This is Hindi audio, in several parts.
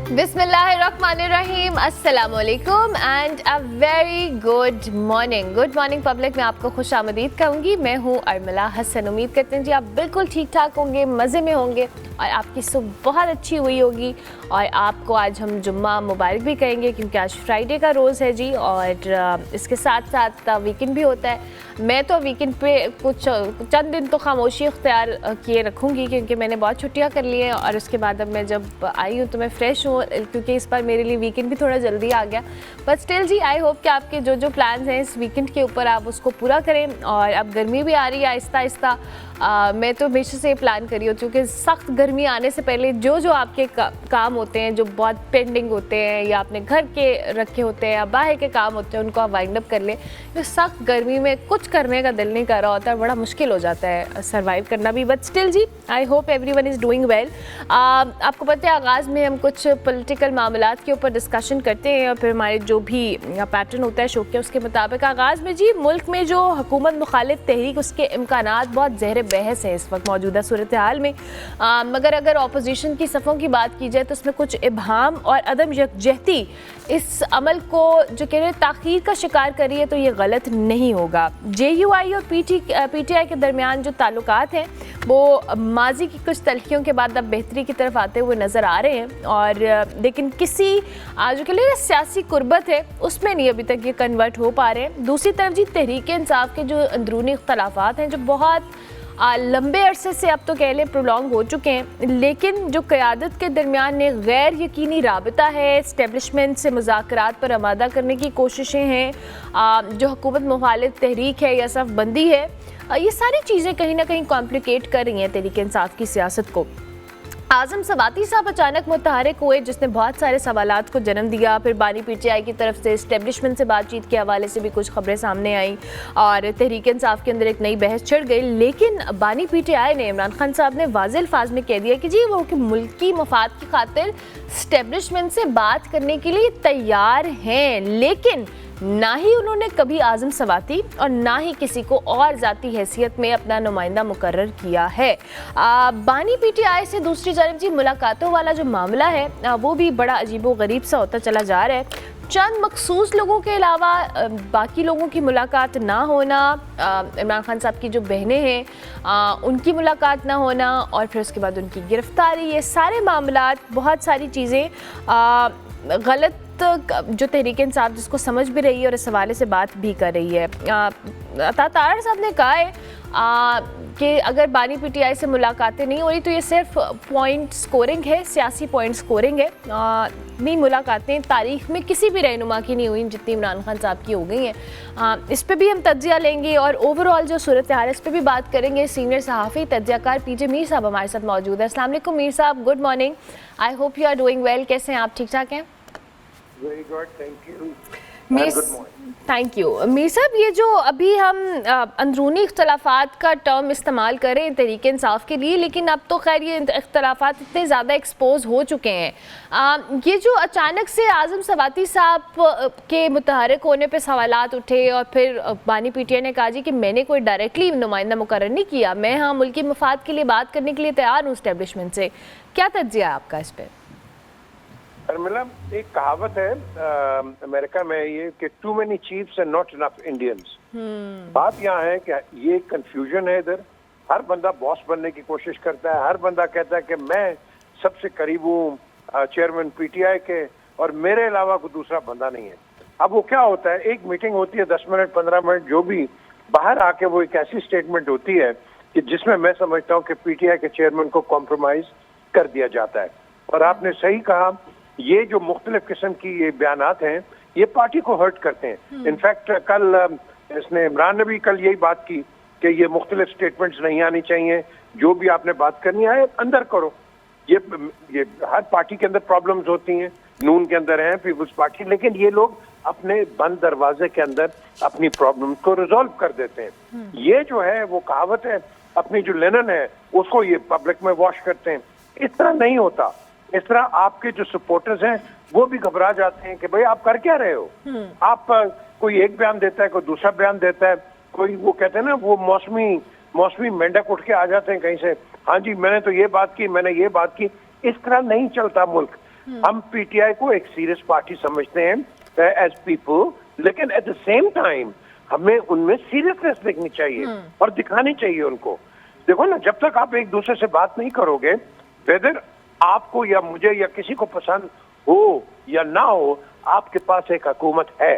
बिस्मिल्लाहिर्रहमानिर्रहीम, अस्सलाम वालेकुम and a very good morning. Good morning public, मैं आपको खुश आमदीद कहूँगी। मैं हूँ अर्मिला हसन। उम्मीद करते हैं जी आप बिल्कुल ठीक ठाक होंगे, मज़े में होंगे और आपकी सुबह बहुत अच्छी हुई होगी। और आपको आज हम जुम्मा मुबारक भी कहेंगे क्योंकि आज फ्राइडे का रोज़ है जी, और इसके साथ साथ वीकेंड भी होता है। मैं तो वीकेंड पे कुछ चंद दिन तो खामोशी इख्तियार किए रखूँगी क्योंकि मैंने बहुत छुट्टियाँ कर ली हैं और उसके बाद अब मैं जब आई हूँ तो मैं फ़्रेश हूँ क्योंकि इस बार मेरे लिए वीकेंड भी थोड़ा जल्दी आ गया। बट स्टिल जी आई होप कि आपके जो जो प्लान्स हैं इस वीकेंड के ऊपर आप उसको पूरा करें। और अब गर्मी भी आ रही है आहिस्ता आहिस्ता। मैं तो हमेशा से प्लान करी होती हूँ कि सख्त गर्मी आने से पहले जो जो आपके काम होते हैं जो बहुत पेंडिंग होते हैं या अपने घर के रखे होते हैं या बाहर के काम होते हैं उनको आप वाइंड अप कर लें। तो सख्त गर्मी में कुछ करने का दिल नहीं कर रहा होता है, बड़ा मुश्किल हो जाता है सर्वाइव करना भी। बट स्टिल जी I hope everyone is doing well. आपको पता है आगाज़ में हम कुछ पॉलिटिकल मामलात के ऊपर डिस्कशन करते हैं और फिर हमारे जो भी पैटर्न होता है शो के उसके मुताबिक आगाज़ में जी मुल्क में जो हुकूमत मुखालिफ तहरीक उसके इम्कानात बहुत ज़हर बहस है इस वक्त मौजूदा सूरत हाल में। मगर अगर अपोजिशन की सफ़ों की बात की जाए तो उसमें कुछ इबहाम और अदम यकजहती इस अमल को जो कह रहे ताख़ीर का शिकार करी है तो ये गलत नहीं होगा। JUI और PTI के दरमियान जो ताल्लुकात हैं वो माजी की कुछ तलखियों के बाद अब बेहतरी की तरफ आते हुए नज़र आ रहे हैं। और लेकिन किसी जो कह लिए सियासी कुर्बत है उसमें नहीं अभी तक ये कन्वर्ट हो पा रहे हैं। दूसरी तरफ जी तहरीक इंसाफ के जो अंदरूनी इख्तलाफात हैं जो बहुत लंबे अरसे से अब तो कह लें प्रोलॉन्ग हो चुके हैं, लेकिन जो क़यादत के दरमियान में गैर यकीनी राबता है, इस्टेब्लिशमेंट से मुज़ाकरात पर आमादा करने की कोशिशें हैं, जो हुकूमत मुखालिफ तहरीक है या सफ़ बंदी है, ये सारी चीज़ें कहीं ना कहीं कॉम्प्लिकेट कर रही हैं तहरीक इंसाफ की सियासत को। आज़म सवाती साहब अचानक मुतहरिक हुए जिसने बहुत सारे सवालात को जन्म दिया। फिर बानी PTI की तरफ से इस्टेब्लिशमेंट से बातचीत के हवाले से भी कुछ खबरें सामने आई और तहरीक इंसाफ के अंदर एक नई बहस छिड़ गई। लेकिन बानी PTI ने इमरान खान साहब ने वाज़ेह अल्फाज में कह दिया कि जी वो कि मुल्की मफाद की खातिर इस्टेब्लिशमेंट से बात करने के लिए तैयार हैं, लेकिन ना ही उन्होंने कभी आज़म सवाती और ना ही किसी को और ज़ाती हैसियत में अपना नुमाइंदा मुकर्रर किया है। बानी PTI से दूसरी जानिब जी मुलाकातों वाला जो मामला है वो भी बड़ा अजीबो गरीब सा होता चला जा रहा है। चंद मखसूस लोगों के अलावा बाकी लोगों की मुलाकात ना होना, इमरान खान साहब की जो बहनें हैं उनकी मुलाकात ना होना और फिर उसके बाद उनकी गिरफ्तारी, ये सारे मामलात बहुत सारी चीज़ें गलत जो तहरीक इंसाफ जिसको समझ भी रही है और इस हवाले से बात भी कर रही है। तार साहब ने कहा है कि अगर बानी PTI से मुलाकातें नहीं हो रही तो ये सिर्फ पॉइंट स्कोरिंग है, सियासी पॉइंट स्कोरिंग है। नहीं मुलाकातें तारीख में किसी भी रहनुमा की नहीं हुई जितनी इमरान खान साहब की हो गई हैं। इस पर भी हम तज्जिया लेंगे और ओवरऑल जो सूरत हाल है इस पर भी बात करेंगे। सीनियर सहाफ़ी तज्जियाकार PJ मीर साहब हमारे साथ मौजूद है। अस्सलाम वालेकुम मीर साहब, good morning. I hope you are doing well. कैसे हैं आप, ठीक ठाक हैं? Very good, thank you. Thank you Mir साहब। ये जो अभी हम अंदरूनी इख्तलाफात का टर्म इस्तेमाल करें तहरीक इंसाफ के लिए, लेकिन अब तो खैर ये इख्तलाफात इतने ज़्यादा एक्सपोज हो चुके हैं। ये जो अचानक से आज़म सवाती साहब के मुतहरिक होने पे सवालात उठे और फिर बानी PTI ने कहा जी कि मैंने कोई डायरेक्टली नुमाइंदा मुकर्रर नहीं किया, मैं हाँ मुल्की मफाद के लिए बात करने के लिए तैयार हूँ इस्टेब्लिशमेंट से, क्या तज्जिया है आपका इस पर? अर्मिला, एक कहावत है अमेरिका में ये कि too many chiefs and not enough Indians. बात यहाँ है कि ये कंफ्यूजन है इधर। हर बंदा बॉस बनने की कोशिश करता है, हर बंदा कहता है कि मैं सबसे करीब हूँ चेयरमैन PTI के और मेरे अलावा कोई दूसरा बंदा नहीं है। अब वो क्या होता है, एक मीटिंग होती है 10 मिनट 15 मिनट जो भी, बाहर आके वो एक ऐसी स्टेटमेंट होती है कि जिसमें मैं समझता हूँ कि PTI के चेयरमैन को कॉम्प्रोमाइज कर दिया जाता है। और आपने सही कहा, ये जो मुख्तलिफ किस्म की ये बयानात हैं ये पार्टी को हर्ट करते हैं। इनफैक्ट कल इसने इमरान ने भी कल यही बात की कि ये मुख्तलिफ स्टेटमेंट्स नहीं आनी चाहिए, जो भी आपने बात करनी है अंदर करो। ये हर पार्टी के अंदर प्रॉब्लम्स होती हैं, नून के अंदर है, पीपल्स पार्टी, लेकिन ये लोग अपने बंद दरवाजे के अंदर अपनी प्रॉब्लम्स को रिजॉल्व कर देते हैं। ये जो है वो कहावत है, अपनी जो लेनन है उसको ये पब्लिक में वॉश करते हैं। इस तरह नहीं होता। इस तरह आपके जो सपोर्टर्स हैं वो भी घबरा जाते हैं कि भाई आप कर क्या रहे हो। आप कोई एक बयान देता है, कोई दूसरा बयान देता है, कोई वो कहते हैं ना वो मौसमी मेंढक उठ के आ जाते हैं कहीं से, हाँ जी मैंने तो ये बात की, मैंने ये बात की। इस तरह नहीं चलता मुल्क। हम पीटीआई को एक सीरियस पार्टी समझते हैं एज पीपल, लेकिन एट द सेम टाइम हमें उनमें सीरियसनेस देखनी चाहिए और दिखानी चाहिए उनको। देखो ना, जब तक आप एक दूसरे से बात नहीं करोगे, वेदर आपको या मुझे या किसी को पसंद हो या ना हो, आपके पास एक हुकूमत है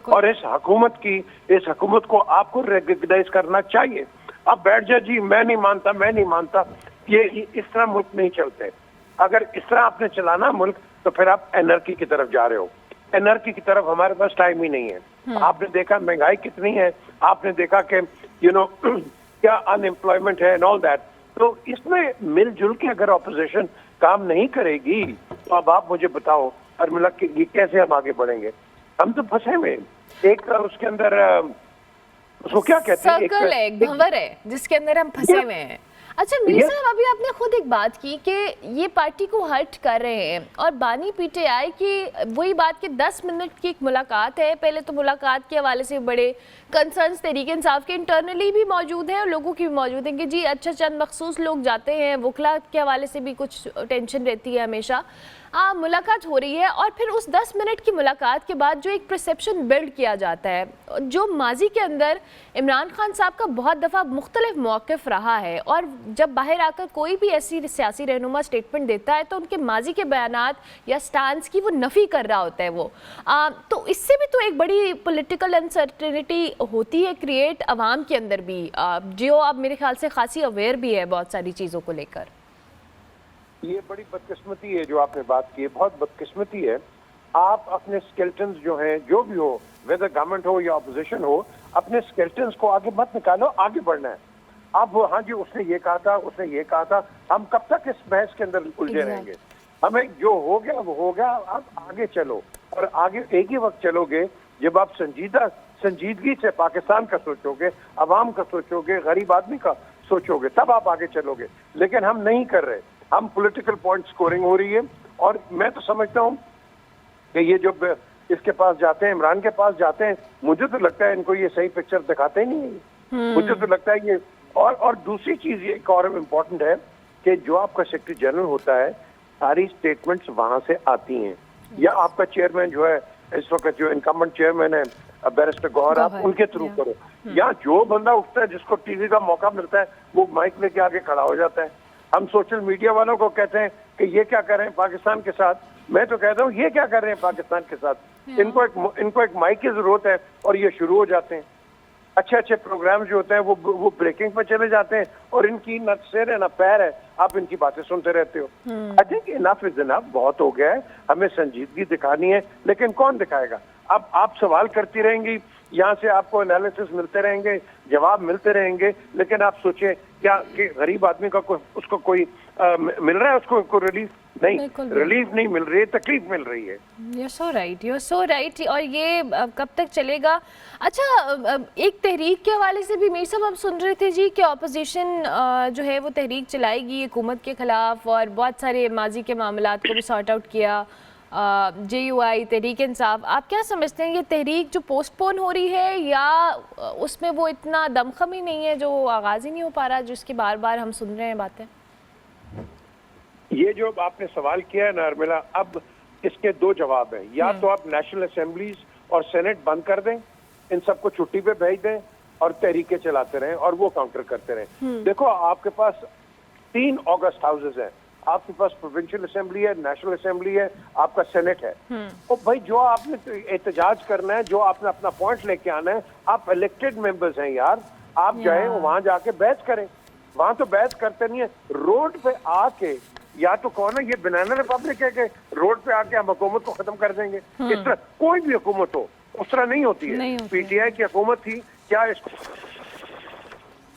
और इस हुकूमत को आपको रिकॉग्नाइज करना चाहिए। अब बैठ जाए जी मैं नहीं मानता, ये इस तरह मुल्क नहीं चलते। अगर इस तरह आपने चलाना मुल्क तो फिर आप एनर्की की तरफ जा रहे हो। एनर्की की तरफ हमारे पास टाइम ही नहीं है। आपने देखा महंगाई कितनी है, आपने देखा कि क्या अनएम्प्लॉयमेंट है एंड ऑल दैट। तो इसमें मिलजुल के अगर ऑपोजिशन काम नहीं करेगी तो अब आप मुझे बताओ अर्मिला ये कैसे हम आगे बढ़ेंगे? हम तो फंसे हुए एक उसके अंदर, उसको क्या कहते हैं, सर्कल है, एक भंवर है जिसके अंदर हम फंसे हुए हैं। अच्छा मीर साहब, अभी आपने खुद एक बात की कि ये पार्टी को हर्ट कर रहे हैं और बानी पीटीआई की वही बात कि 10 मिनट की एक मुलाकात है। पहले तो मुलाकात के हवाले से बड़े कंसर्न्स तहरीक इंसाफ के इंटरनली भी मौजूद हैं और लोगों की भी मौजूद हैं कि जी अच्छा चंद मखसूस लोग जाते हैं, वकला के हवाले से भी कुछ टेंशन रहती है हमेशा। मुलाकात हो रही है और फिर उस 10 मिनट की मुलाकात के बाद जो एक परसेप्शन बिल्ड किया जाता है, जो माजी के अंदर इमरान खान साहब का बहुत दफ़ा मुख्तलिफ मौक़िफ़ रहा है और जब बाहर आकर कोई भी ऐसी सियासी रहनुमा स्टेटमेंट देता है तो उनके माजी के बयानात या स्टांस की वो नफ़ी कर रहा होता है वो। तो इससे भी तो एक बड़ी पॉलिटिकल अनसर्टेनिटी होती है क्रिएट अवाम के अंदर भी, जो अब मेरे ख्याल से खासी अवेयर भी है बहुत सारी चीज़ों को लेकर। ये बड़ी बदकिस्मती है जो आपने बात की है, बहुत बदकिस्मती है। आप अपने स्केल्टन्स जो हैं, जो भी हो, वेदर गवर्नमेंट हो या ऑपोजिशन हो, अपने स्केल्टन्स को आगे मत निकालो, आगे बढ़ना है। आप वो हाँ जी उसने ये कहा था, हम कब तक इस बहस के अंदर उलझे रहेंगे? हमें जो हो गया वो हो गया, आप आगे चलो। और आगे एक ही वक्त चलोगे जब आप संजीदगी से पाकिस्तान का सोचोगे, अवाम का सोचोगे, गरीब आदमी का सोचोगे, तब आप आगे चलोगे। लेकिन हम नहीं कर रहे, हम पॉलिटिकल पॉइंट स्कोरिंग हो रही है। और मैं तो समझता हूँ कि ये जो इसके पास जाते हैं, इमरान के पास जाते हैं, मुझे तो लगता है इनको ये सही पिक्चर दिखाते ही नहीं है। मुझे तो लगता है ये और दूसरी चीज ये एक और इम्पोर्टेंट है कि जो आपका सेक्रेटरी जनरल होता है, सारी स्टेटमेंट्स वहां से आती हैं, या आपका चेयरमैन जो है इस वक्त जो इनकम्बेंट चेयरमैन है बैरिस्टर गौहर, आप उनके थ्रू करो, या जो बंदा उठता है जिसको टीवी का मौका मिलता है वो माइक लेके आगे खड़ा हो जाता है। हम सोशल मीडिया वालों को कहते हैं कि ये क्या कर रहे हैं पाकिस्तान के साथ, मैं तो कहता हूँ ये क्या कर रहे हैं पाकिस्तान के साथ। इनको एक माइक की जरूरत है और ये शुरू हो जाते हैं। अच्छे प्रोग्राम जो होते हैं वो ब्रेकिंग पर चले जाते हैं और इनकी न सिर है न पैर है, आप इनकी बातें सुनते रहते हो। I think enough is enough, बहुत हो गया है, हमें संजीदगी दिखानी है, लेकिन कौन दिखाएगा? अब आप सवाल करती रहेंगी, यहाँ से आपको एनालिसिस मिलते रहेंगे, जवाब मिलते रहेंगे, लेकिन आप सोचें क्या कि गरीब आदमी का उसको कोई मिल रहा है, उसको रिलीफ नहीं, रिलीफ नहीं मिल रही है, तकलीफ मिल रही है। You're so right। और ये कब तक चलेगा? अच्छा, एक तहरीक के हवाले से भी मीर साहब हम सुन रहे थे जी कि ऑपोजिशन जो है वो तहरीक चलाएगी हुकूमत के खिलाफ और बहुत सारे माजी के मामलात को भी सॉर्ट आउट किया, JUI तहरीक इंसाफ। आप क्या समझते हैं ये तहरीक जो पोस्टपोन हो रही है या उसमें वो इतना दमखम ही नहीं है, जो आगाज़ ही नहीं हो पा रहा, जिसकी बार बार हम सुन रहे हैं बातें? ये जो आपने सवाल किया है ना अर्मिला, अब इसके दो जवाब हैं। या तो आप नेशनल असेंबलीज और सेनेट बंद कर दें, इन सबको छुट्टी पे भेज दें और तहरीकें चलाते रहें और वो काउंटर करते रहें। देखो आपके पास 3 ऑगस्ट हाउसेज हैं, आपके पास प्रोविंशियल असेंबली है, नेशनल असेंबली है, आपका सेनेट है। तो भाई जो आपने एहतजाज करना है, जो आपने अपना पॉइंट लेके आना है, आप इलेक्टेड मेंबर्स हैं यार, आप जाए वहां जाके बहस करें। वहां तो बहस करते नहीं है, रोड पे आके, या तो कौन है ये बनाना रिपब्लिक है कि रोड पे आके हम हुकूमत को खत्म कर देंगे। इस तरह कोई भी हुकूमत हो उस तरह नहीं होती है। पीटीआई की हुकूमत थी क्या,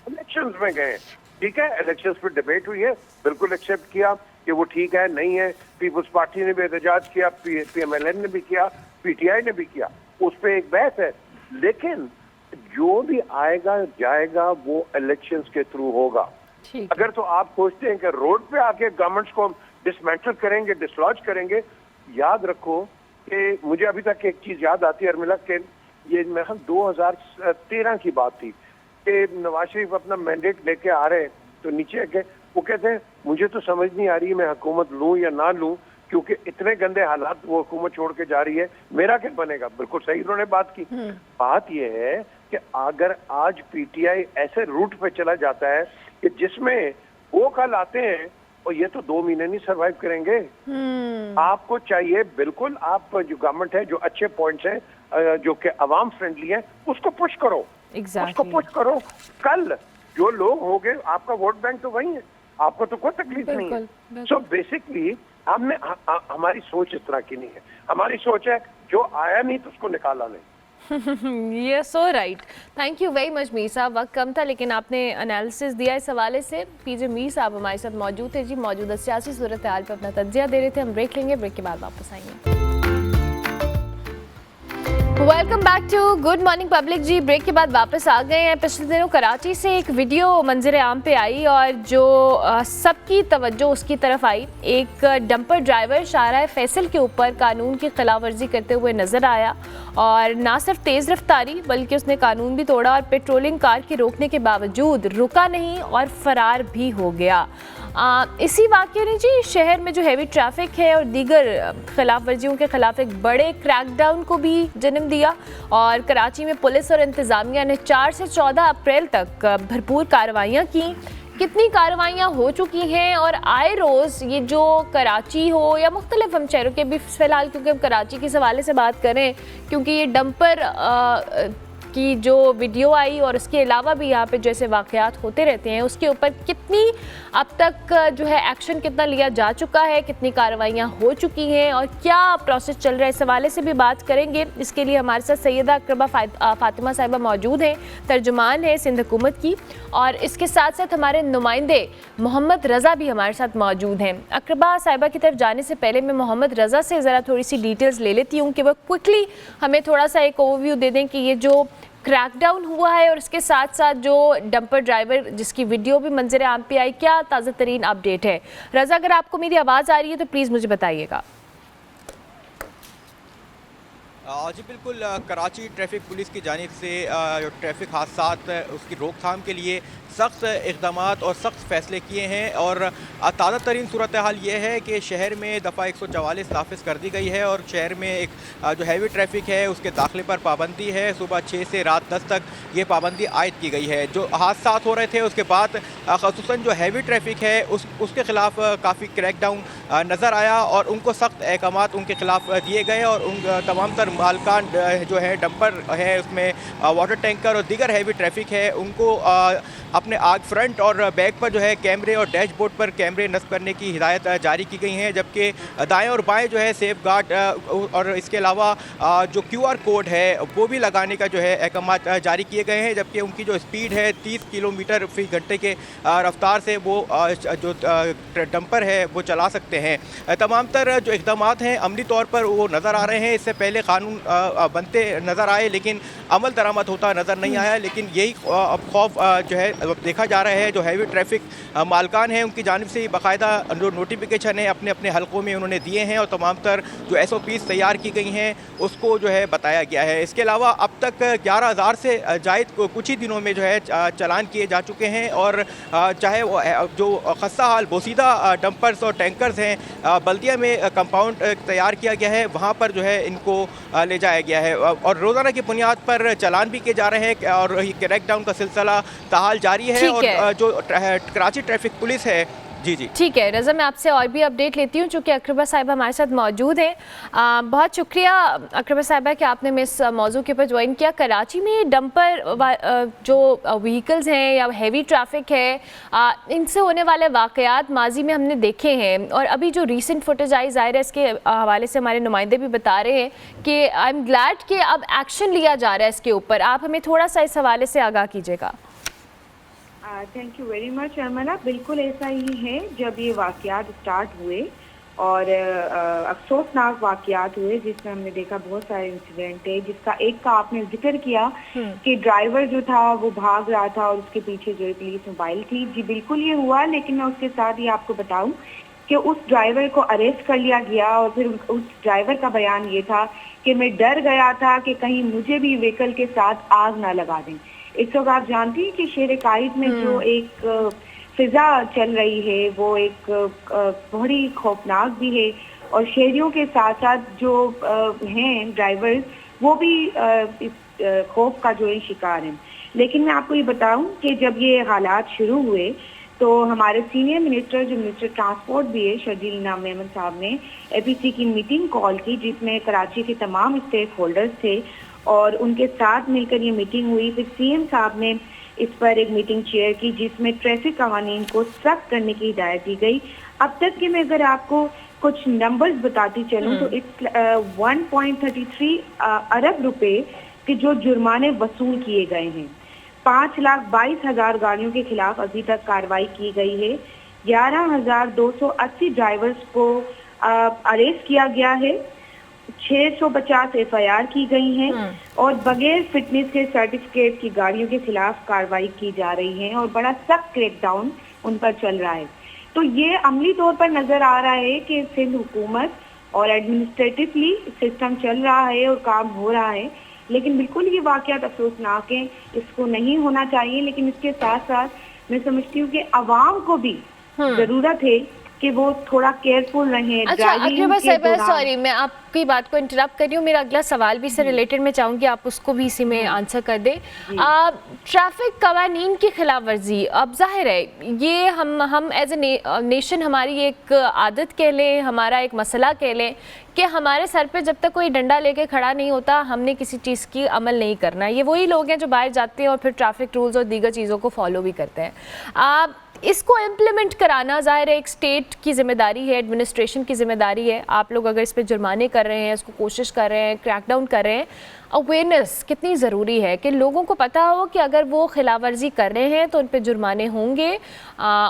इलेक्शंस में गए, ठीक है, इलेक्शंस पे डिबेट हुई है, बिल्कुल एक्सेप्ट किया कि वो ठीक है नहीं है। पीपल्स पार्टी ने भी एहतजाज किया, PMLN ने भी किया, PTI ने भी किया, उस पर एक बहस है। लेकिन जो भी आएगा जाएगा वो इलेक्शंस के थ्रू होगा। अगर तो आप सोचते हैं कि रोड पे आके गवर्नमेंट्स को डिसमेंटल करेंगे, डिसलॉज करेंगे, याद रखो कि मुझे अभी तक एक चीज याद आती है अर्मिला के, ये 2013 की बात थी कि नवाज शरीफ अपना मैंडेट लेके आ रहे हैं, तो नीचे के वो कहते हैं मुझे तो समझ नहीं आ रही मैं हुकूमत लूं या ना लूं, क्योंकि इतने गंदे हालात वो हुकूमत छोड़ के जा रही है, मेरा क्या बनेगा। बिल्कुल सही उन्होंने बात की। बात यह है कि अगर आज पीटीआई ऐसे रूट पे चला जाता है कि जिसमें वो कल आते हैं और ये तो 2 महीने नहीं सरवाइव करेंगे। आपको चाहिए बिल्कुल, आप जो गवर्नमेंट है, जो अच्छे पॉइंट्स हैं, जो कि अवाम फ्रेंडली है, उसको पुश करो। उसको पुश करो। कल जो लोग होंगे, आपका वोट बैंक तो वही है, आपको तो कोई तकलीफ नहीं है। सो बेसिकली हमारी सोच इस तरह की नहीं है। हमारी सोच है जो आया नहीं तो उसको निकाला नहीं। ये so right. Thank you very much Mir Sahab. वक्त कम था लेकिन आपने एनालिसिस दिया इस हवाले से। पीजे मीर साहब हमारे साथ मौजूद थे जी, मौजूदा सियासी सूरत हाल पर अपना तज्जिया दे रहे थे। हम ब्रेक लेंगे, ब्रेक के बाद वापस आएंगे। Welcome back to good morning public जी। ब्रेक के बाद वापस आ गए हैं। पिछले दिनों कराची से एक वीडियो मंजर आम पे आई और जो सबकी तवज्जो उसकी तरफ आई। एक डंपर ड्राइवर शाहराह फैसल के ऊपर कानून की खिलाफ वर्जी करते हुए नज़र आया और ना सिर्फ तेज़ रफ्तारी बल्कि उसने कानून भी तोड़ा और पेट्रोलिंग कार के रोकने के बावजूद रुका नहीं और फरार भी हो गया। इसी वाक़े ने जी शहर में जो हैवी ट्रैफिक है और दीगर खिलाफ वर्जियों के खिलाफ एक बड़े क्रैकडाउन को भी जन्म दिया और कराची में पुलिस और इंतज़ामिया ने 4 से 14 अप्रैल तक भरपूर कार्रवाइयाँ की। कितनी कार्रवाइयाँ हो चुकी हैं और आए रोज़ ये जो कराची हो या मुख्तलिफ हम शहरों के भी फ़िलहाल, क्योंकि हम कराची के हवाले से बात करें, क्योंकि ये डंपर की जो वीडियो आई और उसके अलावा भी यहाँ पे जैसे वाक़यात होते रहते हैं, उसके ऊपर कितनी अब तक जो है एक्शन कितना लिया जा चुका है, कितनी कार्रवाइयाँ हो चुकी हैं और क्या प्रोसेस चल रहा है, इस हवाले से भी बात करेंगे। इसके लिए हमारे साथ सैयदा अकरबा फातिमा साहिबा मौजूद हैं, तर्जुमान है सिंध हुकूमत की, और इसके साथ साथ हमारे नुमाइंदे मोहम्मद रज़ा भी हमारे साथ मौजूद हैं। अकरबा साहिबा की तरफ जाने से पहले मैं मोहम्मद रज़ा से ज़रा थोड़ी सी डिटेल्स ले लेती हूँ कि वह क्विकली हमें थोड़ा सा एक ओवरव्यू दे दें कि ये जो क्रैकडाउन हुआ है और इसके साथ साथ जो डंपर ड्राइवर जिसकी वीडियो भी मंजर आम पे आई, क्या ताज़ा तरीन अपडेट है। रज़ा, अगर आपको मेरी आवाज़ आ रही है तो प्लीज़ मुझे बताइएगा। जी बिल्कुल, कराची ट्रैफिक पुलिस की जानिब से जो ट्रैफिक हादसात उसकी रोकथाम के लिए सख्त इक़दाम और सख्त फ़ैसले किए हैं और ताज़ा तरीन सूरत हाल ये है कि शहर में दफ़ा 144 नाफिज कर दी गई है और शहर में एक जो हैवी ट्रैफिक है उसके दाखिले पर पाबंदी है। सुबह 6 से रात 10 तक ये पाबंदी आयद की गई है। जो हादसात हो रहे थे उसके बाद ख़ुसूसन जो हैवी ट्रैफिक है उसके ख़िलाफ़ काफ़ी क्रैकडाउन नज़र आया और उनको सख्त अहकाम उनके ख़िलाफ़ दिए गए और उन तमाम तर मालकान जो है डंपर है, उसमें वाटर टैंकर और दीगर हैवी ट्रैफिक है, उनको अपने आग फ्रंट और बैक पर जो है कैमरे और डैशबोर्ड पर कैमरे नस्ब करने की हिदायत जारी की गई हैं, जबकि दाएं और बाएं जो है सेफ गार्ड और इसके अलावा जो QR कोड है वो भी लगाने का जो है अहकाम जारी किए गए हैं, जबकि उनकी जो स्पीड है 30 किलोमीटर फी घंटे के रफ्तार से वो जो डंपर है वो चला सकते हैं। तमाम तर जो इक़दाम हैं अमली तौर पर वो नज़र आ रहे हैं। इससे पहले कानून बनते नज़र आए लेकिन अमल दरामद होता नज़र नहीं आया, लेकिन यही अब खौफ जो है देखा जा रहा है। जो हैवी ट्रैफिक मालकान हैं उनकी जानिब से बाकायदा जो नोटिफिकेशन है अपने अपने हलकों में उन्होंने दिए हैं और तमाम तर जो SOPs तैयार की गई हैं उसको जो है बताया गया है। इसके अलावा अब तक 11,000 से जायद कुछ ही दिनों में जो है चालान किए जा चुके हैं और चाहे वो जो खस्ता हाल बोसीदा डंपर्स और टैंकर्स हैं, बल्दिया में कंपाउंड तैयार किया गया है, वहाँ पर जो है इनको ले जाया गया है और रोज़ाना की बुनियाद पर चालान भी किए जा रहे हैं और क्रैकडाउन का सिलसिला ताहाल जारी है। और जो कराची ट्रैफिक पुलिस है, जी जी ठीक है रज़ा, मैं आपसे और भी अपडेट लेती हूँ चूँकि अकरबा साहिबा हमारे साथ मौजूद हैं। बहुत शुक्रिया अकरबा साहिबा कि आपने मैं इस मौजू के ऊपर ज्वाइन किया। कराची में डंपर जो व्हीकल्स हैं या हैवी ट्रैफिक है, इनसे होने वाले वाक़यात माजी में हमने देखे हैं और अभी जो रीसेंट फुटेज आई ज़ाहिर है इसके हवाले से हमारे नुमाइंदे भी बता रहे हैं कि आई एम ग्लैड कि अब एक्शन लिया जा रहा है इसके ऊपर। आप हमें थोड़ा सा इस हवाले से आगाह कीजिएगा। Thank you very much Armala. बिल्कुल ऐसा ही है, जब ये वाक़यात स्टार्ट हुए और अफसोसनाक वाक़यात हुए जिसमें हमने देखा बहुत सारे इंसिडेंट है, जिसका एक का आपने जिक्र किया कि ड्राइवर जो था वो भाग रहा था और उसके पीछे जो पुलिस मोबाइल थी। जी बिल्कुल ये हुआ, लेकिन मैं उसके साथ ही आपको बताऊं कि उस ड्राइवर को अरेस्ट कर लिया गया और फिर उस ड्राइवर का बयान ये था कि मैं डर गया था कि कहीं मुझे भी व्हीकल के साथ आग ना लगा दें। इस वक्त आप जानती हैं कि शेर कायद में जो एक फिजा चल रही है वो एक बहुत ही खौफनाक भी है और शहरियों के साथ साथ जो हैं ड्राइवर्स वो भी इस खौफ का जो है शिकार हैं। लेकिन मैं आपको ये बताऊं कि जब ये हालात शुरू हुए तो हमारे सीनियर मिनिस्टर जो मिनिस्टर ट्रांसपोर्ट भी है शर्जील इनाम मेमन साहब ने एपीसी की मीटिंग कॉल की जिसमें कराची के तमाम स्टेक होल्डर्स थे और उनके साथ मिलकर ये मीटिंग हुई। फिर सीएम साहब ने इस पर एक मीटिंग चेयर की जिसमें ट्रैफिक कानून को सख्त करने की हिदायत दी गई। अब तक के मैं अगर आपको कुछ नंबर्स बताती चलूं तो इट्स 1.33 अरब रुपए के जो जुर्माने वसूल किए गए हैं। 5,22,000 गाड़ियों के खिलाफ अभी तक कार्रवाई की गई है। 11,280 ड्राइवर्स को अरेस्ट किया गया है। 650 एफआईआर की गई हैं और बगैर फिटनेस के सर्टिफिकेट की गाड़ियों के खिलाफ कार्रवाई की जा रही है और बड़ा सख्त क्रैकडाउन उन पर चल रहा है। तो ये अमली तौर पर नजर आ रहा है कि सिंध हुकूमत और एडमिनिस्ट्रेटिवली सिस्टम चल रहा है और काम हो रहा है। लेकिन बिल्कुल ये वाकयात अफसोसनाक है, इसको नहीं होना चाहिए। लेकिन इसके साथ साथ मैं समझती हूँ कि आवाम को भी जरूरत है कि वो थोड़ा केयरफुल रहें। अच्छा अकरबा साहिबा, सॉरी मैं आपकी बात को इंटरप्ट कर रही हूँ, मेरा अगला सवाल भी इससे रिलेटेड मैं चाहूँगी आप उसको भी इसी में आंसर कर दें। ट्रैफिक कवानीन की खिलाफ वर्जी, अब जाहिर है ये हम एज ए नेशन हमारी एक आदत कह लें, हमारा एक मसला कह लें कि हमारे सर पे जब तक कोई डंडा लेके खड़ा नहीं होता हमने किसी चीज़ की अमल नहीं करना। ये वही लोग हैं जो बाहर जाते हैं और फिर ट्रैफिक रूल्स और दीगर चीज़ों को फॉलो भी करते हैं। इसको इम्प्लीमेंट कराना ज़ाहिर है एक स्टेट की जिम्मेदारी है, एडमिनिस्ट्रेशन की जिम्मेदारी है। आप लोग अगर इस पर जुर्माने कर रहे हैं, इसको कोशिश कर रहे हैं, क्रैकडाउन कर रहे हैं, अवेयरनेस कितनी ज़रूरी है कि लोगों को पता हो कि अगर वो खिलाफ वर्जी कर रहे हैं तो उन पर जुर्माने होंगे,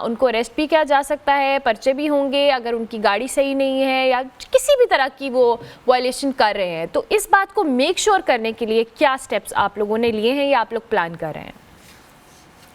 उनको अरेस्ट भी किया जा सकता है, पर्चे भी होंगे अगर उनकी गाड़ी सही नहीं है या किसी भी तरह की वो वायलेशन कर रहे हैं। तो इस बात को मेक श्योर करने के लिए क्या स्टेप्स आप लोगों ने लिए हैं या आप लोग प्लान कर रहे हैं?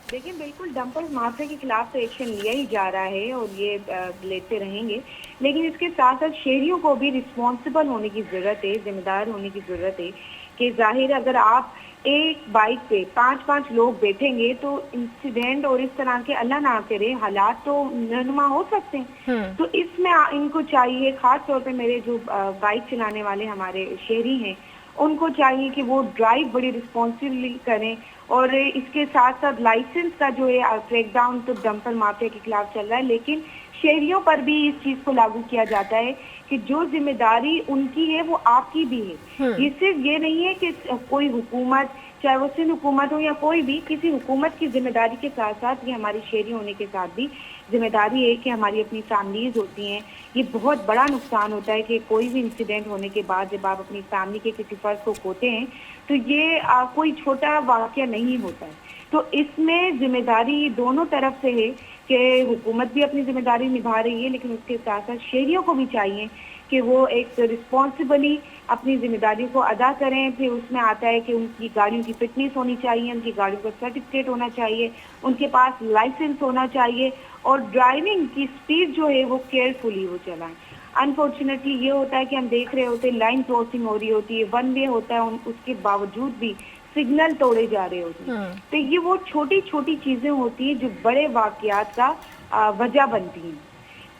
देखिए बिल्कुल डंपर्स माफिया के खिलाफ तो एक्शन लिया ही जा रहा है और ये लेते रहेंगे। लेकिन इसके साथ साथ शहरियों को भी रिस्पॉन्सिबल होने की ज़रूरत है, जिम्मेदार होने की ज़रूरत है कि जाहिर अगर आप एक बाइक पे 5-5 लोग बैठेंगे तो इंसिडेंट और इस तरह के अल्लाह ना करे हालात तो रहनुमा हो सकते हैं। तो इसमें इनको चाहिए, खास तौर पे मेरे जो बाइक चलाने वाले हमारे शहरी हैं उनको चाहिए कि वो ड्राइव बड़ी रिस्पॉन्सिबली करें। और इसके साथ साथ लाइसेंस का जो है क्रैकडाउन तो डंपर माफिया के खिलाफ चल रहा है, लेकिन शहरियों पर भी इस चीज को लागू किया जाता है कि जो जिम्मेदारी उनकी है वो आपकी भी है। ये सिर्फ ये नहीं है कि कोई हुकूमत, चाहे वो सिंध हुकूमत हो या कोई भी, किसी हुकूमत की जिम्मेदारी के साथ साथ ये हमारी शहरी होने के साथ भी जिम्मेदारी है कि हमारी अपनी फैमिलीज होती हैं। ये बहुत बड़ा नुकसान होता है कि कोई भी इंसिडेंट होने के बाद जब आप अपनी फैमिली के किसी फर्ज को खोते हैं तो ये कोई छोटा वाकया नहीं होता है। तो इसमें जिम्मेदारी दोनों तरफ से है कि हुकूमत भी अपनी जिम्मेदारी निभा रही है, लेकिन उसके साथ साथ शहरियों को भी चाहिए कि वो एक रिस्पॉन्सिबली अपनी जिम्मेदारी को अदा करें। फिर उसमें आता है कि उनकी गाड़ियों की फिटनेस होनी चाहिए, उनकी गाड़ियों का सर्टिफिकेट होना चाहिए, उनके पास लाइसेंस होना चाहिए और ड्राइविंग की स्पीड जो है वो केयरफुली वो चलाएं। अनफॉर्चुनेटली ये होता है कि हम देख रहे होते हैं लाइन क्रॉसिंग हो रही होती है, वन वे होता है, उसके बावजूद भी सिग्नल तोड़े जा रहे होते हैं। तो ये वो छोटी छोटी चीजें होती हैं जो बड़े वाकयात का वजह बनती हैं।